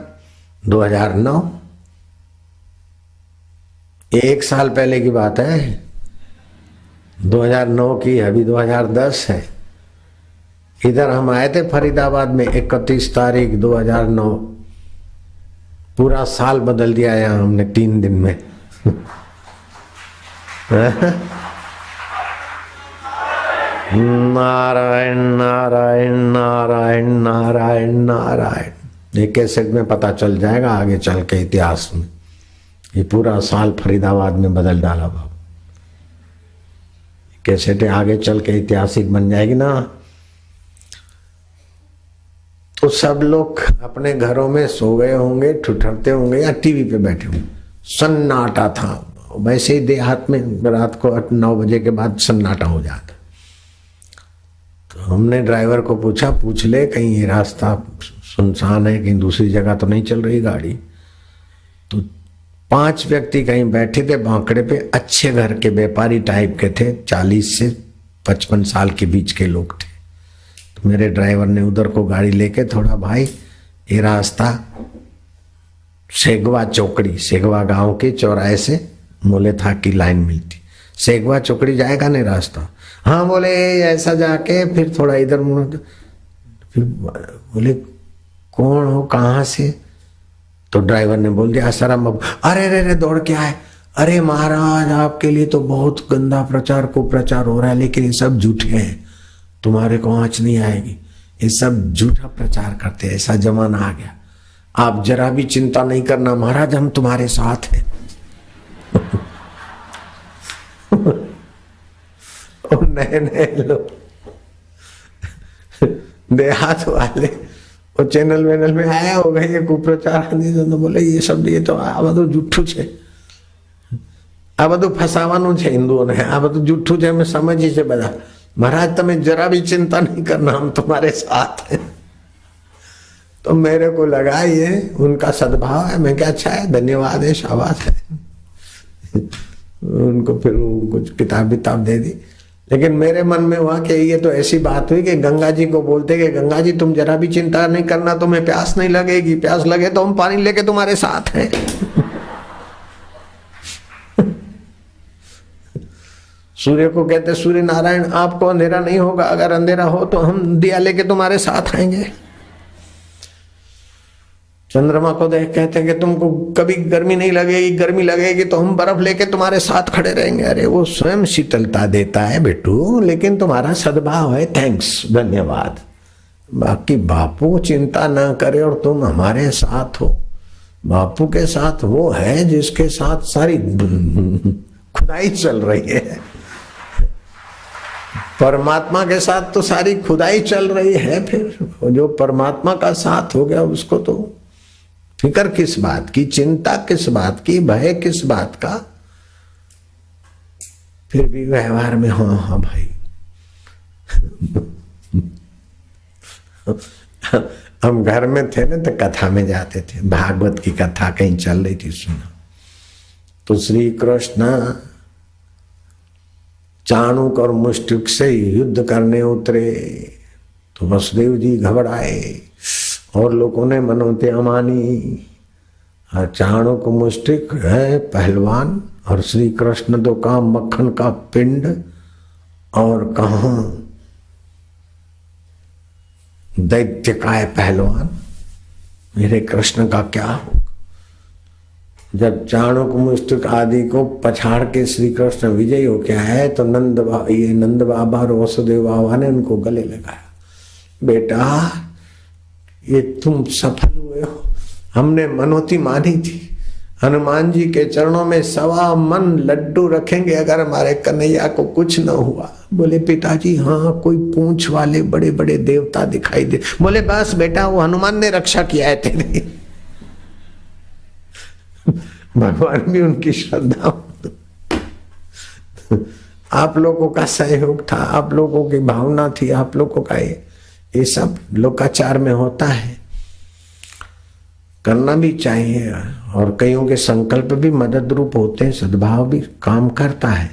2009, 1 साल पहले की बात है। 2009 की, अभी 2010 है। इधर हम आए थे फरीदाबाद में 31 तारीख 2009। पूरा साल बदल दिया यहाँ हमने 3 दिन में। नारायण नारायण नारायण नारायण नारायण। ये कैसेट में पता चल जाएगा आगे चल के इतिहास में। ये पूरा साल फरीदाबाद में बदल डाला बाबू। कैसेट आगे चल के ऐतिहासिक बन जाएगी ना। तो सब लोग अपने घरों में सो गए होंगे, ठुठरते होंगे या टीवी पे बैठे होंगे। सन्नाटा था। वैसे ही देहात में रात को 8-9 बजे के बाद सन्नाटा हो जाता। तो हमने ड्राइवर को पूछा, पूछ ले कहीं ये रास्ता सुनसान है, कहीं दूसरी जगह तो नहीं चल रही गाड़ी। तो 5 व्यक्ति कहीं बैठे थे बांकड़े पे, अच्छे घर के व्यापारी टाइप के थे, 40 से 55 साल के बीच के लोग थे। तो मेरे ड्राइवर ने उधर को गाड़ी लेके, थोड़ा भाई ये रास्ता सेगवा चौकड़ी, सेगवा गांव के चौराहे से मुलेथा की लाइन मिलती, सेगवा चौकड़ी जाएगा नहीं रास्ता। हाँ बोले ऐसा जाके फिर थोड़ा इधर मुड़। फिर बोले कौन हो, कहाँ से? तो ड्राइवर ने बोल दिया आसाराम बाबू। अरे रे रे दौड़ के आए। अरे महाराज आपके लिए तो बहुत गंदा प्रचार को प्रचार हो रहा है, लेकिन ये सब झूठे हैं, तुम्हारे को आँच नहीं आएगी। ये सब झूठा प्रचार करते हैं, ऐसा जमाना आ गया। आप जरा भी चिंता नहीं करना महाराज, हम तुम्हारे साथ हैं। और नए नए लोग देहात वाले वो चैनल वेनल में आया होगा ये कुप्रचार, तो बोले ये सब ये तो आ બધું જુઠ્ઠું છે, આ બધું ફસાવાનું છે હિન્દુઓને, આ બધું જુઠ્ઠું છે, અમે સમજી છે બધા। महाराज તમે जरा भी चिंता नहीं करना, हम तुम्हारे साथ हैं। तो मेरे को लगा ये उनका सद्भाव है। मैं क्या अच्छा है, धन्यवाद है, शाबाश है। उनको फिर कुछ किताब विताब दे दी। लेकिन मेरे मन में हुआ कि ये तो ऐसी बात हुई कि गंगा जी को बोलते कि गंगा जी तुम जरा भी चिंता नहीं करना, तुम्हें प्यास नहीं लगेगी, प्यास लगे तो हम पानी लेके तुम्हारे साथ हैं। सूर्य को कहते सूर्य नारायण आपको अंधेरा नहीं होगा, अगर अंधेरा हो तो हम दिया लेके तुम्हारे साथ आएंगे। चंद्रमा को देख कहते हैं कि तुमको कभी गर्मी नहीं लगेगी, गर्मी लगेगी तो हम बर्फ लेके तुम्हारे साथ खड़े रहेंगे। अरे वो स्वयं शीतलता देता है बेटू, लेकिन तुम्हारा सद्भाव है, थैंक्स, धन्यवाद। बाकी बापू चिंता ना करे और तुम हमारे साथ हो। बापू के साथ वो है जिसके साथ सारी खुदाई चल रही है। परमात्मा के साथ तो सारी खुदाई चल रही है। फिर जो परमात्मा का साथ हो गया उसको तो फिक्र किस बात की, चिंता किस बात की, भय किस बात का। फिर भी व्यवहार में हाँ हाँ भाई हम घर में थे ना तो कथा में जाते थे, भागवत की कथा कहीं चल रही थी, सुना तो श्री कृष्ण चाणूक और मुष्टिक से युद्ध करने उतरे तो वसुदेव जी घबराए और लोगों ने मनोतियां मानी। चाणूक मुष्टिक है पहलवान और श्री कृष्ण तो कहाँ मक्खन का पिंड और कहाँ दैत्य का है पहलवान, मेरे कृष्ण का क्या होगा। जब चाणूक मुष्टिक आदि को पछाड़ के श्री कृष्ण विजयी हो के आए तो नंद बाबा और वसुदेव बाबा ने उनको गले लगाया, बेटा ये तुम सफल हुए हो, हमने मनोती मानी थी, हनुमान जी के चरणों में 1.25 मन लड्डू रखेंगे अगर हमारे कन्हैया को कुछ न हुआ। बोले पिताजी हाँ कोई पूंछ वाले बड़े बड़े देवता दिखाई दे। बोले बस बेटा वो हनुमान ने रक्षा किया है तेरी। भगवान भी उनकी श्रद्धा, आप लोगों का सहयोग था, आप लोगों की भावना थी, आप लोगों का ये सब लोकाचार में होता है, करना भी चाहिए। और कईयों के संकल्प भी मदद रूप होते हैं, सद्भाव भी काम करता है,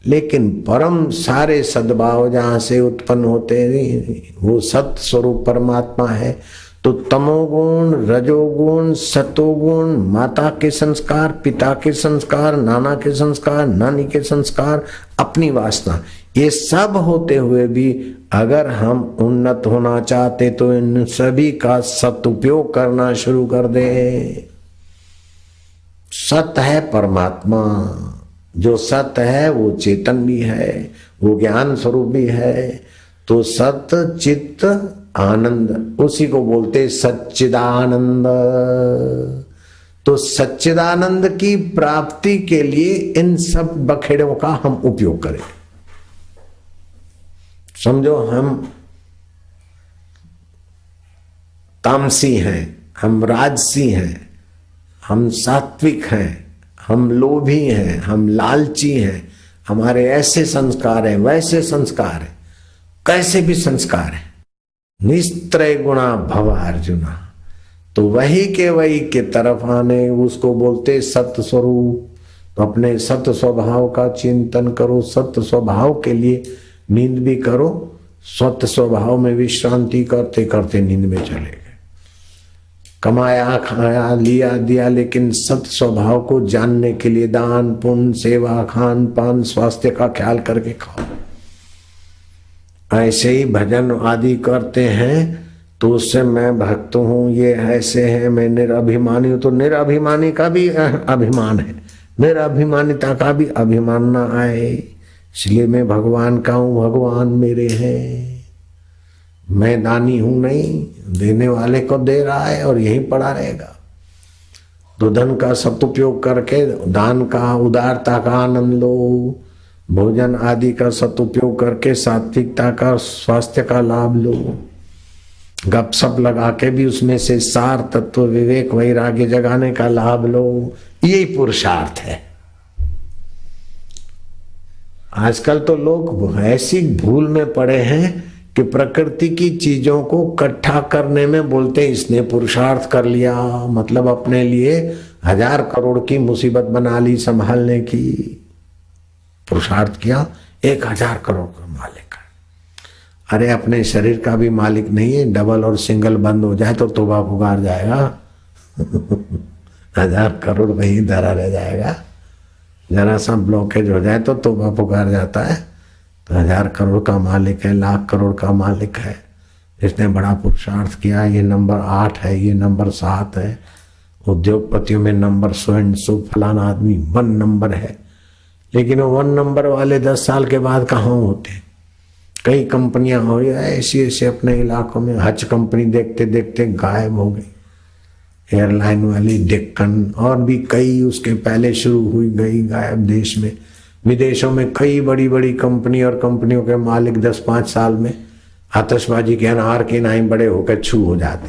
लेकिन परम सारे सद्भाव जहां से उत्पन्न होते हैं वो सत स्वरूप परमात्मा है। तो तमोगुण, रजोगुण, सतोगुण, माता के संस्कार, पिता के संस्कार, नाना के संस्कार, नानी के संस्कार, अपनी वासना, ये सब होते हुए भी अगर हम उन्नत होना चाहते तो इन सभी का सदुपयोग करना शुरू कर दे। सत है परमात्मा, जो सत है वो चेतन भी है, वो ज्ञान स्वरूप भी है। तो सत चित्त आनंद, उसी को बोलते सच्चिदानंद। तो सच्चिदानंद की प्राप्ति के लिए इन सब बखेड़ों का हम उपयोग करें। समझो हम तामसी हैं, हम राजसी हैं, हम सात्विक हैं, हम लोभी हैं, हम लालची हैं, हमारे ऐसे संस्कार हैं, वैसे संस्कार हैं, कैसे भी संस्कार हैं, निस्त्रय गुणा भव अर्जुना। तो वही के तरफ आने, उसको बोलते सत्य स्वरूप। तो अपने सत्य स्वभाव का चिंतन करो, सत्य स्वभाव के लिए नींद भी करो, सत्य स्वभाव में विश्रांति करते करते नींद में चले गए। कमाया खाया लिया दिया, लेकिन सत्य स्वभाव को जानने के लिए दान पुण्य सेवा खान पान स्वास्थ्य का ख्याल करके खाओ। ऐसे ही भजन आदि करते हैं तो उससे मैं भक्त हूँ, ये ऐसे है, मैं निराभिमानी हूँ, तो निराभिमानी का भी अभिमान है, निराभिमानिता का भी अभिमान ना आए। इसलिए मैं भगवान का हूँ, भगवान मेरे हैं, मैं दानी हूं नहीं, देने वाले को दे रहा है और यहीं पड़ा रहेगा। तो धन का सदुपयोग करके दान का, उदारता का आनंद लो, भोजन आदि का सदुपयोग करके सात्विकता का, स्वास्थ्य का लाभ लो। गपशप लगा के भी उसमें से सार तत्व विवेक वैराग्य जगाने का लाभ लो। यही पुरुषार्थ है। आजकल तो लोग ऐसी भूल में पड़े हैं कि प्रकृति की चीजों को इकट्ठा करने में बोलते इसने पुरुषार्थ कर लिया, मतलब अपने लिए 1000 करोड़ की मुसीबत बना ली संभालने की। पुरुषार्थ किया, 1000 करोड़ का मालिक है। अरे अपने शरीर का भी मालिक नहीं है, डबल और सिंगल बंद हो जाए तो तोबा पुकार जाएगा। 1000 करोड़ वहीं धरा रह जाएगा। जरा सा ब्लॉकेज हो जाए तो तोबा पुकार जाता है। तो 1000 करोड़ का मालिक है, लाख करोड़ का मालिक है, इसने बड़ा पुरुषार्थ किया। ये नंबर 8 है, ये नंबर 7 है। उद्योगपतियों में नंबर 100 फलाना आदमी 1 नंबर है, लेकिन वो 1 नंबर वाले 10 साल के बाद कहाँ होते। कई कंपनियां हो ऐसी ऐसे अपने इलाकों में, हज कंपनी देखते देखते गायब हो गई, एयरलाइन वाली डेक्कन, और भी कई उसके पहले शुरू हुई गई गायब। देश में विदेशों में कई बड़ी बड़ी कंपनी और कंपनियों के मालिक 10-5 साल में आतिशबाजी के अनार के नाई बड़े होकर छू हो जाते।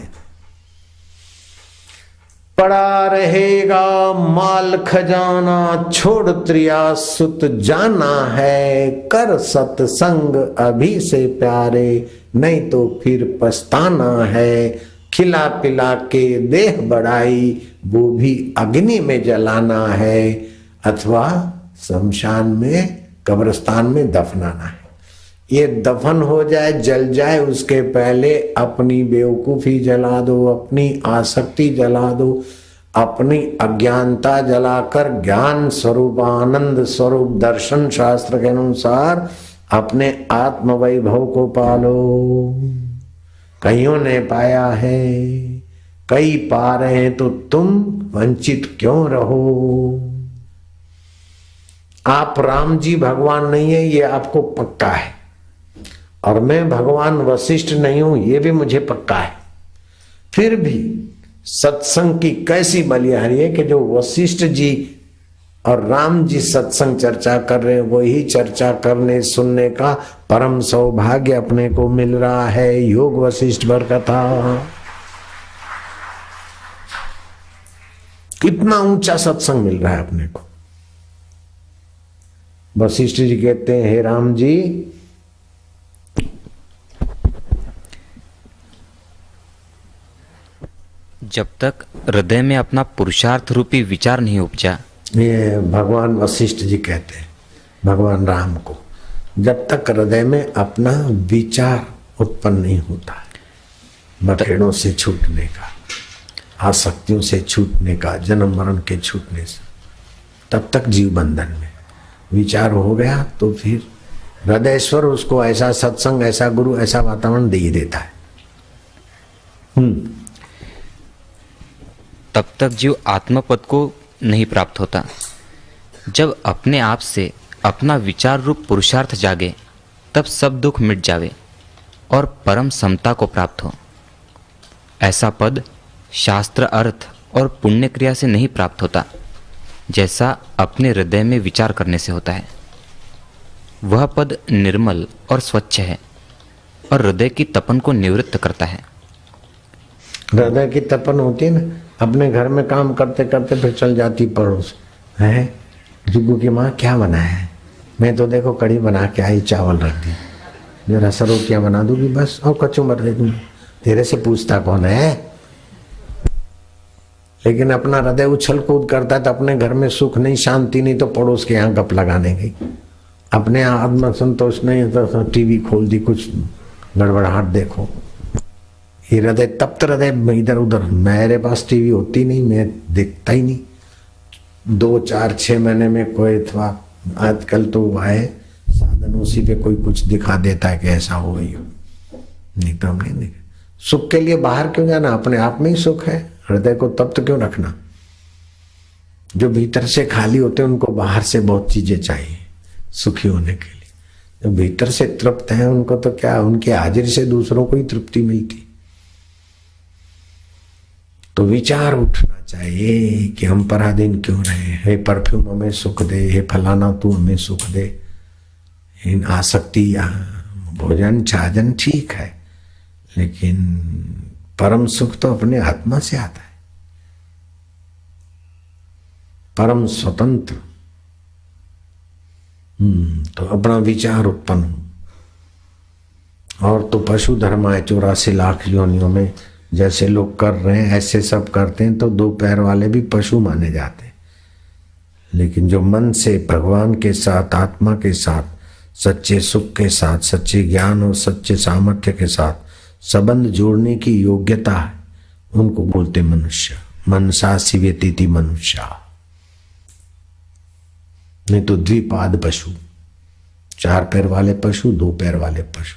पड़ा रहेगा माल खजाना, छोड़ त्रिया सुत जाना है, कर सत्संग अभी से प्यारे, नहीं तो फिर पछताना है। खिला पिला के देह बढ़ाई, वो भी अग्नि में जलाना है, अथवा शमशान में कब्रिस्तान में दफनाना है। ये दफन हो जाए जल जाए उसके पहले अपनी बेवकूफी जला दो, अपनी आसक्ति जला दो, अपनी अज्ञानता जलाकर ज्ञान स्वरूप आनंद स्वरूप दर्शन शास्त्र के अनुसार अपने आत्म वैभव को पालो। कईयों ने पाया है, कई पा रहे हैं, तो तुम वंचित क्यों रहो। आप राम जी भगवान नहीं है ये आपको पक्का है, और मैं भगवान वशिष्ठ नहीं हूं ये भी मुझे पक्का है। फिर भी सत्संग की कैसी बलिहारी है कि जो वशिष्ठ जी और राम जी सत्संग चर्चा कर रहे हैं वही चर्चा करने सुनने का परम सौभाग्य अपने को मिल रहा है। योग वशिष्ठ वर कथा कितना ऊंचा सत्संग मिल रहा है अपने को। वशिष्ठ जी कहते हैं, हे राम जी, जब तक हृदय में अपना पुरुषार्थ रूपी विचार नहीं उपजा, ये भगवान वशिष्ठ जी कहते हैं भगवान राम को, जब तक हृदय में अपना विचार उत्पन्न नहीं होता, बखेड़ों से छूटने का, आसक्तियों से छूटने का, जन्म मरण के छूटने से, तब तक जीव बंधन में। विचार हो गया तो फिर हृदयेश्वर उसको ऐसा सत्संग, ऐसा गुरु, ऐसा वातावरण दे ही देता है। तब तक जीव आत्मपद को नहीं प्राप्त होता। जब अपने आप से अपना विचार रूप पुरुषार्थ जागे, तब सब दुख मिट जावे और परम समता को प्राप्त हो। ऐसा पद शास्त्र अर्थ और पुण्य क्रिया से नहीं प्राप्त होता, जैसा अपने हृदय में विचार करने से होता है। वह पद निर्मल और स्वच्छ है और हृदय की तपन को निवृत्त करता है। हृदय की तपन होती है ना, अपने घर में काम करते करते फिर चल जाती पड़ोस है, जुग्गू की माँ क्या बनाया है, मैं तो देखो कढ़ी बना के आई, चावल रख दी, जरा सा रोटियां बना दूंगी बस, और कचूमर दे दूंगी, तेरे से पूछता कौन है। लेकिन अपना हृदय उछल कूद करता है तो अपने घर में सुख नहीं, शांति नहीं, तो पड़ोस के यहाँ गप लगाने गई। अपने आत्म संतोष नहीं तो टीवी खोल दी, कुछ गड़बड़ाहट देखो। ये हृदय तप्त हृदय इधर उधर। मेरे पास टीवी होती नहीं, मैं देखता ही नहीं। 2 4 6 महीने में कोई अथवा आजकल तो आए साधन, उसी पे कोई कुछ दिखा देता है कि ऐसा हो गई हो, नहीं तो हम नहीं देखे। सुख के लिए बाहर क्यों जाना, अपने आप में ही सुख है। हृदय को तप्त क्यों रखना। जो भीतर से खाली होते हैं उनको बाहर से बहुत चीजें चाहिए सुखी होने के लिए। जो भीतर से तृप्त हैं उनको तो क्या, उनकी हाजिरी से दूसरों को ही तृप्ति मिलती। तो विचार उठना चाहिए कि हम पराधीन क्यों रहे। हे परफ्यूम हमें सुख दे, हे फलाना तू हमें सुख दे। इन आसक्ति या भोजन छाजन ठीक है, लेकिन परम सुख तो अपने आत्मा से आता है, परम स्वतंत्र। तो अपना विचार उत्पन्न हो। और तो पशु धर्म है 84 लाख योनियों में, जैसे लोग कर रहे हैं ऐसे सब करते हैं तो 2 पैर वाले भी पशु माने जाते हैं। लेकिन जो मन से भगवान के साथ, आत्मा के साथ, सच्चे सुख के साथ, सच्चे ज्ञान और सच्चे सामर्थ्य के साथ संबंध जोड़ने की योग्यता है, उनको बोलते मनुष्य। मनसा शिवेति मनुष्य, नहीं तो द्विपाद पशु, 4 पैर वाले पशु, 2 पैर वाले पशु।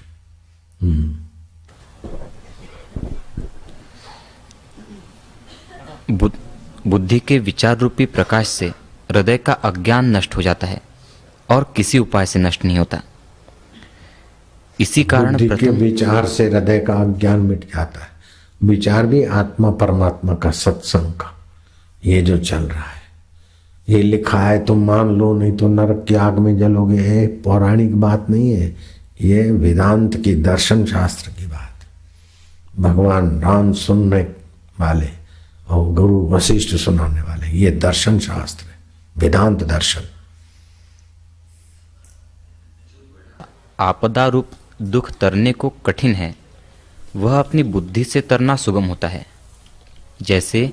बुद्धि के विचार रूपी प्रकाश से हृदय का अज्ञान नष्ट हो जाता है और किसी उपाय से नष्ट नहीं होता। इसी कारण बुद्धि के विचार से हृदय का अज्ञान मिट जाता है। विचार भी आत्मा परमात्मा का, सत्संग का, ये जो चल रहा है, ये लिखा है तुम मान लो, नहीं तो नरक की आग में जलोगे। ये पौराणिक बात नहीं है, ये वेदांत की, दर्शन शास्त्र की बात। भगवान राम सुनने वाले और गुरु वशिष्ठ सुनाने वाले। ये दर्शन शास्त्र है, वेदांत दर्शन। आपदा रूप दुख तरने को कठिन है, वह अपनी बुद्धि से तरना सुगम होता है। जैसे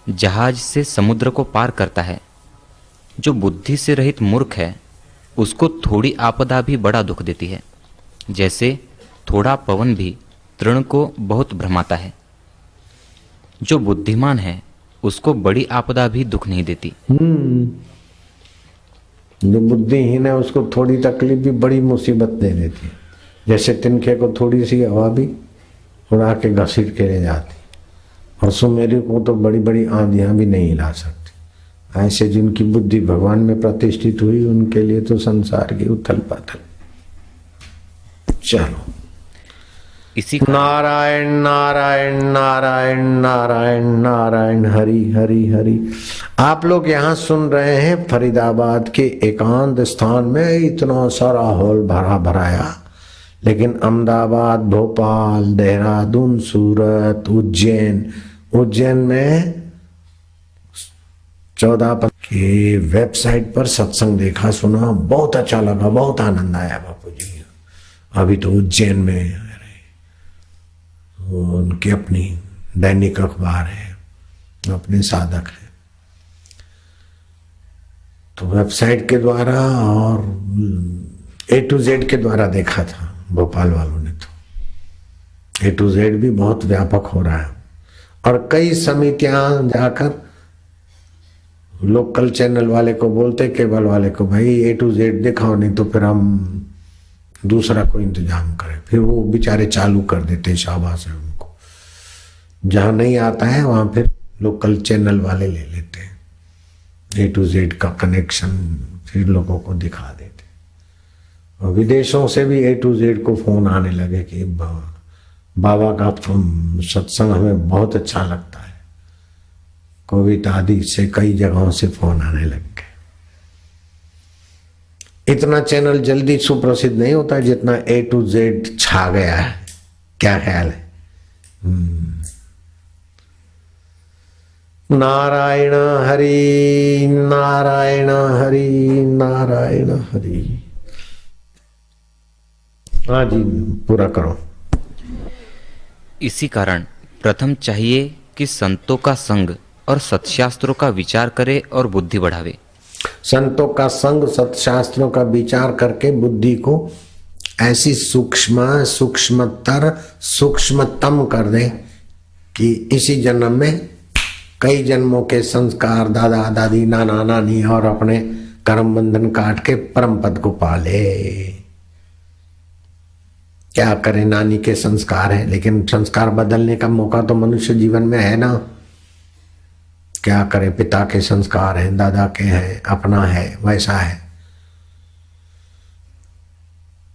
जहाज से समुद्र को पार करता है। जो बुद्धि से रहित मूर्ख है, उसको थोड़ी आपदा भी बड़ा दुख देती है। जैसे थोड़ा पवन भी तृण को बहुत भ्रमाता है। जो बुद्धिमान है, उसको बड़ी आपदा भी दुख नहीं देती। जो बुद्धिहीन है उसको थोड़ी तकलीफ भी बड़ी मुसीबत दे देती है। जैसे तिनके को थोड़ी सी हवा भी उड़ा के घसीट के ले जाती, और सुमेरु को तो बड़ी बड़ी आंधियां भी नहीं हिला सकती। ऐसे जिनकी बुद्धि भगवान में प्रतिष्ठित हुई, उनके लिए तो संसार की उथल पाथल। चलो, इसी नारायण नारायण नारायण नारायण नारायण, हरि हरि हरि। आप लोग यहाँ सुन रहे हैं फरीदाबाद के एकांत स्थान में इतना सारा हॉल भरा भराया, लेकिन अहमदाबाद, भोपाल, देहरादून, सूरत, उज्जैन में 14 के वेबसाइट पर सत्संग देखा, सुना, बहुत अच्छा लगा, बहुत आनंद आया बापू जी। अभी तो उज्जैन में उनकी अपनी दैनिक अखबार है, अपने साधक है, तो वेबसाइट के द्वारा और A to Z के द्वारा देखा था भोपाल वालों ने। तो A to Z भी बहुत व्यापक हो रहा है, और कई समितियां जाकर लोकल चैनल वाले को बोलते, केबल वाले को, भाई A to Z दिखाओ, नहीं तो फिर हम दूसरा कोई इंतजाम करें। फिर वो बेचारे चालू कर देते, शाबाश है उनको। जहां नहीं आता है वहां फिर लोकल चैनल वाले ले लेते हैं A to Z का कनेक्शन, फिर लोगों को दिखा देते। और विदेशों से भी A to Z को फोन आने लगे कि बाबा का सत्संग हमें बहुत अच्छा लगता है। कोविड आदि से कई जगहों से फोन आने लग गए। इतना चैनल जल्दी सुप्रसिद्ध नहीं होता जितना A to Z छा गया है। क्या ख्याल है? नारायण हरि नारायण हरि नारायण हरि। हाँ जी, पूरा करो। इसी कारण प्रथम चाहिए कि संतों का संग और सत्शास्त्रों का विचार करे और बुद्धि बढ़ावे। संतों का संग, सत्शास्त्रों का विचार करके बुद्धि को ऐसी सूक्ष्मतर सूक्ष्मतम कर दे कि इसी जन्म में कई जन्मों के संस्कार, दादा दादी, नाना नानी और अपने कर्म बंधन काट के परम पद को पाले। क्या करे, नानी के संस्कार है, लेकिन संस्कार बदलने का मौका तो मनुष्य जीवन में है ना। क्या करे, पिता के संस्कार हैं, दादा के हैं, अपना है, वैसा है।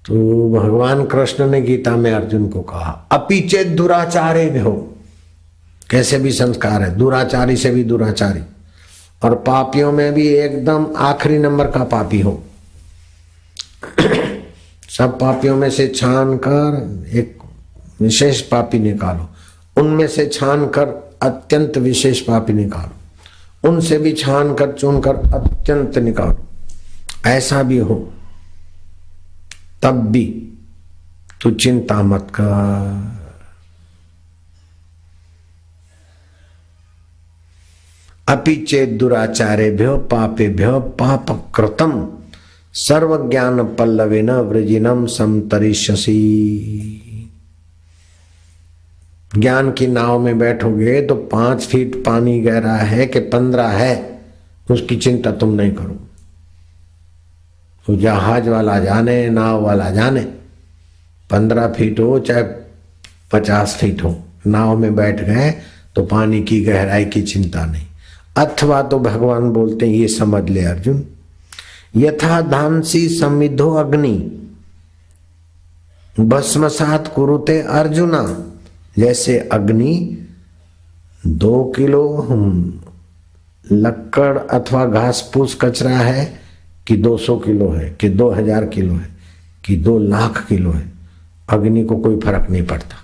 तो भगवान कृष्ण ने गीता में अर्जुन को कहा, अपि चेत दुराचारे भ्यो। कैसे भी संस्कार है, दुराचारी से भी दुराचारी, और पापियों में भी एकदम आखिरी नंबर का पापी हो। सब पापियों में से छान कर एक विशेष पापी निकालो, उनमें से छान कर अत्यंत विशेष पापी निकालो, उनसे भी छान कर चुन कर अत्यंत निकालो। ऐसा भी हो तब भी तू चिंता मत कर। अपि चेत दुराचारेभ्यो पापेभ्यो पाप कृतम सर्व ज्ञान पल्लवेन वृजिनम समतरिष्यसि। ज्ञान की नाव में बैठोगे तो 5 फीट पानी गहरा है कि 15 है, उसकी चिंता तुम नहीं करो। तो जहाज वाला जाने, नाव वाला जाने, 15 फीट हो चाहे 50 फीट हो, नाव में बैठ गए तो पानी की गहराई की चिंता नहीं। अथवा तो भगवान बोलते हैं, ये समझ ले अर्जुन, यथा धांसी समिद्धो अग्नि भस्मसात कुरुते अर्जुना। जैसे अग्नि 2 किलो लक्कड़ अथवा घास फूस कचरा है कि 200 किलो है कि 2000 किलो है कि 2 लाख किलो है, अग्नि को कोई फर्क नहीं पड़ता।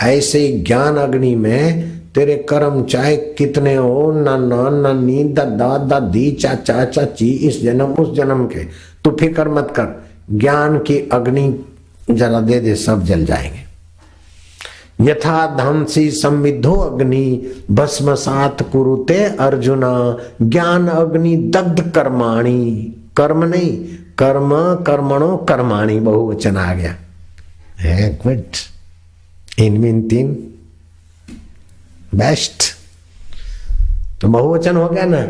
ऐसे ज्ञान अग्नि में तेरे कर्म चाहे कितने हो, ना नी दा दा दी चाचा चाची, इस जन्म उस जन्म के, तू फिक्र मत कर। ज्ञान की अग्नि जरा दे दे, सब जल जाएंगे। यथा धमसी संविद्धो अग्नि भस्मसात कुरुते अर्जुना, ज्ञान अग्नि दग्ध कर्माणि, कर्म नहीं कर्म कर्मणो कर्माणि, बहुवचन आ गया है। गुड, इनमें तीन बेस्ट, तो बहुवचन हो गया ना,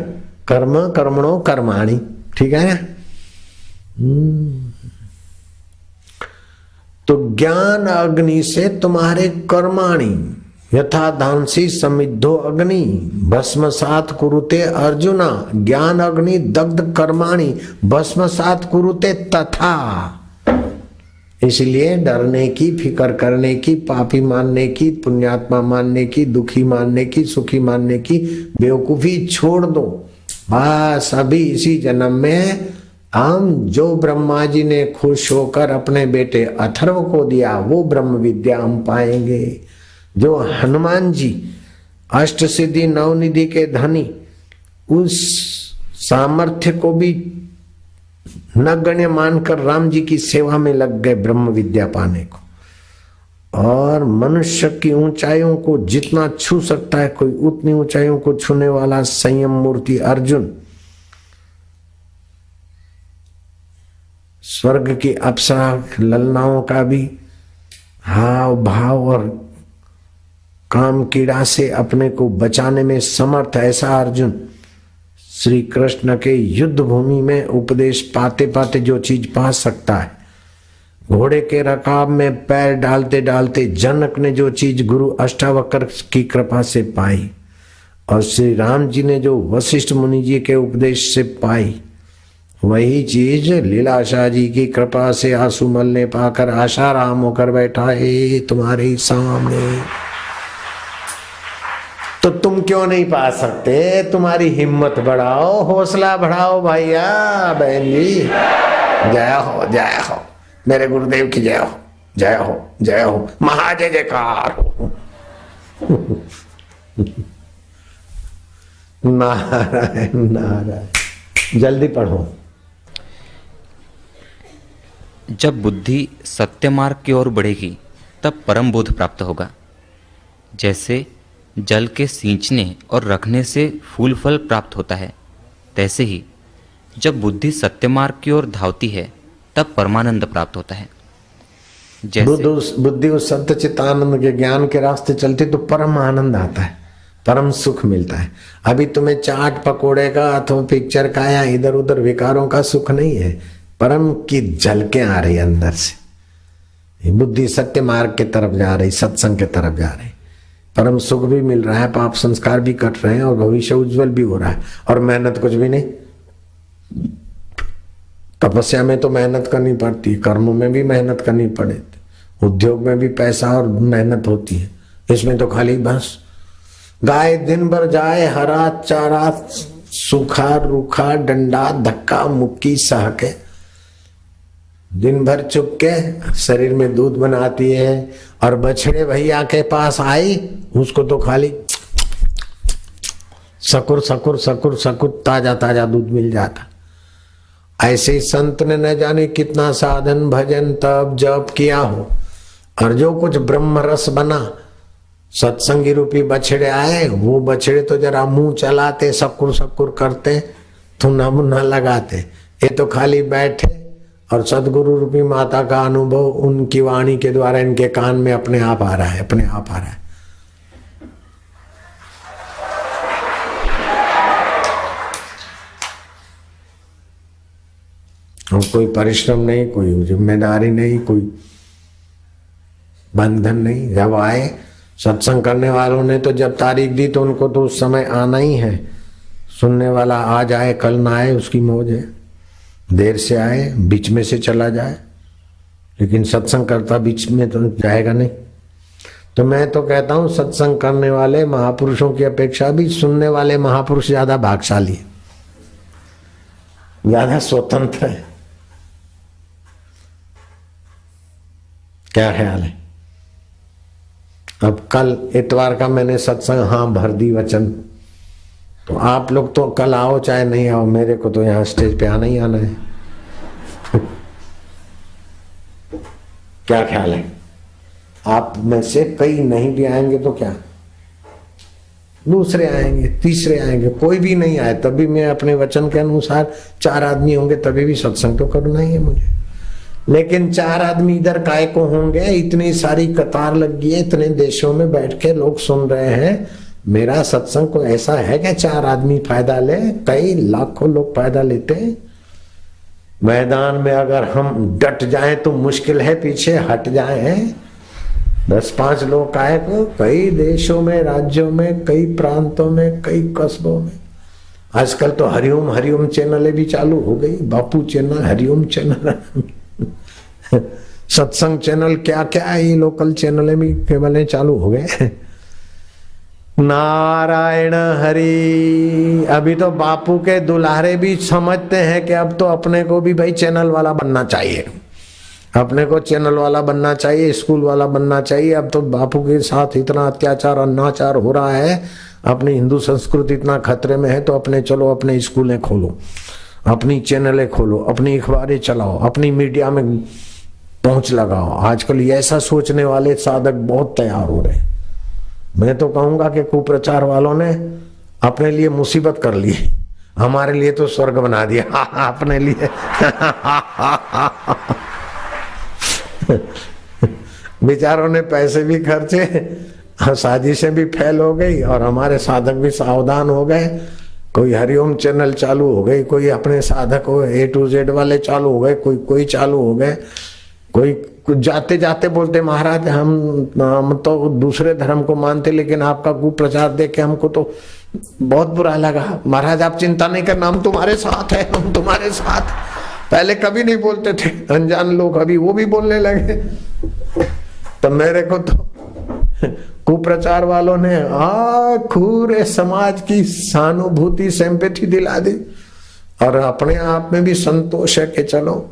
कर्म कर्मणो कर्माणि, ठीक है ना। तो ज्ञान अग्नि से तुम्हारे कर्माणि, यथा धांसी समिद्धो अग्नि भस्मसात कुरुते अर्जुना, ज्ञान अग्नि दग्ध कर्माणि भस्मसात कुरुते तथा। इसलिए डरने की, फिक्र करने की, पापी मानने की, पुण्यात्मा मानने की, दुखी मानने की, सुखी मानने की बेवकूफी छोड़ दो। बस अभी इसी जन्म में हम जो ब्रह्मा जी ने खुश होकर अपने बेटे अथर्व को दिया, वो ब्रह्म विद्या हम पाएंगे। जो हनुमान जी अष्ट सिद्धि नवनिधि के धनी, उस सामर्थ्य को भी नगण्य मानकर राम जी की सेवा में लग गए ब्रह्म विद्या पाने को। और मनुष्य की ऊंचाइयों को जितना छू सकता है कोई, उतनी ऊंचाइयों को छूने वाला संयम मूर्ति अर्जुन, स्वर्ग की अप्सरा ललनाओं का भी हाव भाव और काम कीड़ा से अपने को बचाने में समर्थ ऐसा अर्जुन, श्री कृष्ण के युद्ध भूमि में उपदेश पाते पाते जो चीज पा सकता है, घोड़े के रकाब में पैर डालते डालते जनक ने जो चीज गुरु अष्टावक्र की कृपा से पाई, और श्री राम जी ने जो वशिष्ठ मुनि जी के उपदेश से पाई, वही चीज लीलाशाह जी की कृपा से आंसू मल ने पाकर आशाराम होकर बैठा है तुम्हारे सामने। तो तुम क्यों नहीं पा सकते? तुम्हारी हिम्मत बढ़ाओ, हौसला बढ़ाओ भैया बहन जी। जय हो, जय हो, मेरे गुरुदेव की जय हो, जय हो, जय हो, महाजय जयकार हो। नारायण नारायण। जल्दी पढ़ो। जब बुद्धि सत्य मार्ग की ओर बढ़ेगी तब परम बोध प्राप्त होगा। जैसे जल के सींचने और रखने से फूल फल प्राप्त होता है, तैसे ही जब बुद्धि सत्य मार्ग की ओर धावती है तब परमानंद प्राप्त होता है। बुद्धि उस सत्य चित्त आनंद के ज्ञान के रास्ते चलती तो परम आनंद आता है, परम सुख मिलता है। अभी तुम्हें चाट पकोड़े का अथवा पिक्चर का या इधर उधर विकारों का सुख नहीं है, परम की झलकें आ रही अंदर से। बुद्धि सत्य मार्ग की तरफ जा रही, सत्संग की तरफ जा रही, परम सुख भी मिल रहा है, पाप संस्कार भी कट रहे हैं और भविष्य उज्जवल भी हो रहा है। और मेहनत कुछ भी नहीं। तपस्या में तो मेहनत करनी पड़ती है, कर्मों में भी मेहनत करनी पड़े, उद्योग में भी पैसा और मेहनत होती है। इसमें तो खाली बस गाय दिन भर जाए, हरा चारा सूखा रूखा डंडा धक्का मुक्की सह के दिन भर चुप के शरीर में दूध बनाती है, और बछड़े भैया के पास आई उसको तो खाली सकुर सकुर सकुर सकुर ताजा ताजा दूध मिल जाता। ऐसे ही संत ने न जाने कितना साधन भजन तप जप किया हो, और जो कुछ ब्रह्म रस बना, सत्संगी रूपी बछड़े आए, वो बछड़े तो जरा मुंह चलाते, सकुर सकुर करते, थुना मुन्ना लगाते, ये तो खाली बैठे और सदगुरु रूपी माता का अनुभव उनकी वाणी के द्वारा इनके कान में अपने आप आ रहा है, अपने आप आ रहा है। और कोई परिश्रम नहीं, कोई जिम्मेदारी नहीं, कोई बंधन नहीं। जब आए सत्संग करने वालों ने तो जब तारीख दी तो उनको तो उस समय आना ही है। सुनने वाला आज आए कल ना आए उसकी मौज है, देर से आए बीच में से चला जाए, लेकिन सत्संग करता बीच में तो जाएगा नहीं। तो मैं तो कहता हूं सत्संग करने वाले महापुरुषों की अपेक्षा भी सुनने वाले महापुरुष ज्यादा भाग्यशाली है, ज्यादा स्वतंत्र है। क्या ख्याल है? अब कल इतवार का मैंने सत्संग हाँ भर दी वचन, तो आप लोग तो कल आओ चाहे नहीं आओ, मेरे को तो यहाँ स्टेज पे आना ही आना है। क्या ख्याल है? आप में से कई नहीं भी आएंगे तो क्या, दूसरे आएंगे, तीसरे आएंगे, कोई भी नहीं आए तभी मैं अपने वचन के अनुसार 4 आदमी होंगे तभी भी सत्संग तो करना ही है मुझे। लेकिन 4 आदमी इधर काय को होंगे, इतनी सारी कतार लग गई है, इतने देशों में बैठ के लोग सुन रहे हैं। मेरा सत्संग को ऐसा है कि 4 आदमी फायदा ले, कई लाखों लोग फायदा लेते हैं। मैदान में अगर हम डट जाएं तो मुश्किल है, पीछे हट जाएं 10-5 लोग आए तो कई देशों में, राज्यों में, कई प्रांतों में, कई कस्बों में। आजकल तो हरिओम हरिओम चैनलें भी चालू हो गई, बापू चैनल, हरिओम चैनल, सत्संग चैनल, क्या क्या है, ये लोकल चैनलें भी केवल चालू हो गए। नारायण हरि। अभी तो बापू के दुल्हारे भी समझते हैं कि अब तो अपने को भी भाई चैनल वाला बनना चाहिए, अपने को चैनल वाला बनना चाहिए, स्कूल वाला बनना चाहिए। अब तो बापू के साथ इतना अत्याचार अनाचार हो रहा है, अपनी हिंदू संस्कृति इतना खतरे में है, तो अपने चलो अपने स्कूलें खोलो, अपनी चैनलें खोलो, अपनी अखबारें चलाओ, अपनी मीडिया में पहुंच लगाओ। आजकल ये ऐसा सोचने वाले साधक बहुत तैयार हो रहे हैं। मैं तो कहूंगा कि कुप्रचार वालों ने अपने लिए मुसीबत कर ली, हमारे लिए तो स्वर्ग बना दिया अपने लिए। बेचारों ने पैसे भी खर्चे, साजिशें भी फैल हो गई और हमारे साधक भी सावधान हो गए। कोई हरिओम चैनल चालू हो गई, कोई अपने साधक हो A to Z वाले चालू हो गए, कोई चालू हो गए, कोई जाते जाते बोलते महाराज हम तो दूसरे धर्म को मानते, लेकिन आपका कुप्रचार देख के हमको तो बहुत बुरा लगा। महाराज आप चिंता नहीं करना, हम तुम्हारे साथ हैं, हम तुम्हारे साथ। पहले कभी नहीं बोलते थे अनजान लोग, अभी वो भी बोलने लगे। तो मेरे को तो कुप्रचार वालों ने पूरे समाज की सहानुभूति सिंपैथी दिला दी और अपने आप में भी संतोष है कि चलो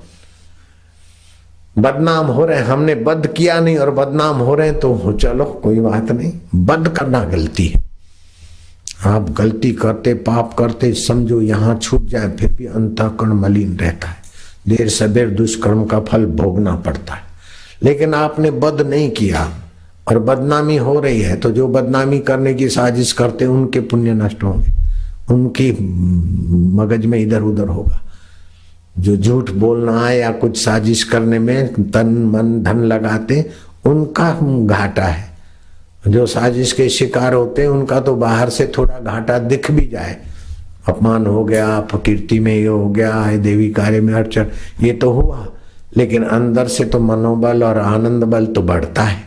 बदनाम हो रहे हैं, हमने बद किया नहीं और बदनाम हो रहे हैं तो चलो कोई बात नहीं। बद करना गलती है, आप गलती करते पाप करते समझो यहाँ छूट जाए फिर भी अंतःकरण मलिन रहता है, देर सवेर दुष्कर्म का फल भोगना पड़ता है। लेकिन आपने बद नहीं किया और बदनामी हो रही है, तो जो बदनामी करने की साजिश करते हैं उनके पुण्य नष्ट होंगे, उनकी मगज में इधर उधर होगा। जो झूठ बोलना है या कुछ साजिश करने में तन मन धन लगाते उनका घाटा है, जो साजिश के शिकार होते हैं उनका तो बाहर से थोड़ा घाटा दिख भी जाए, अपमान हो गया, अपकीर्ति में ये हो गया, देवी कार्य में अड़चन, ये तो हुआ, लेकिन अंदर से तो मनोबल और आनंद बल तो बढ़ता है।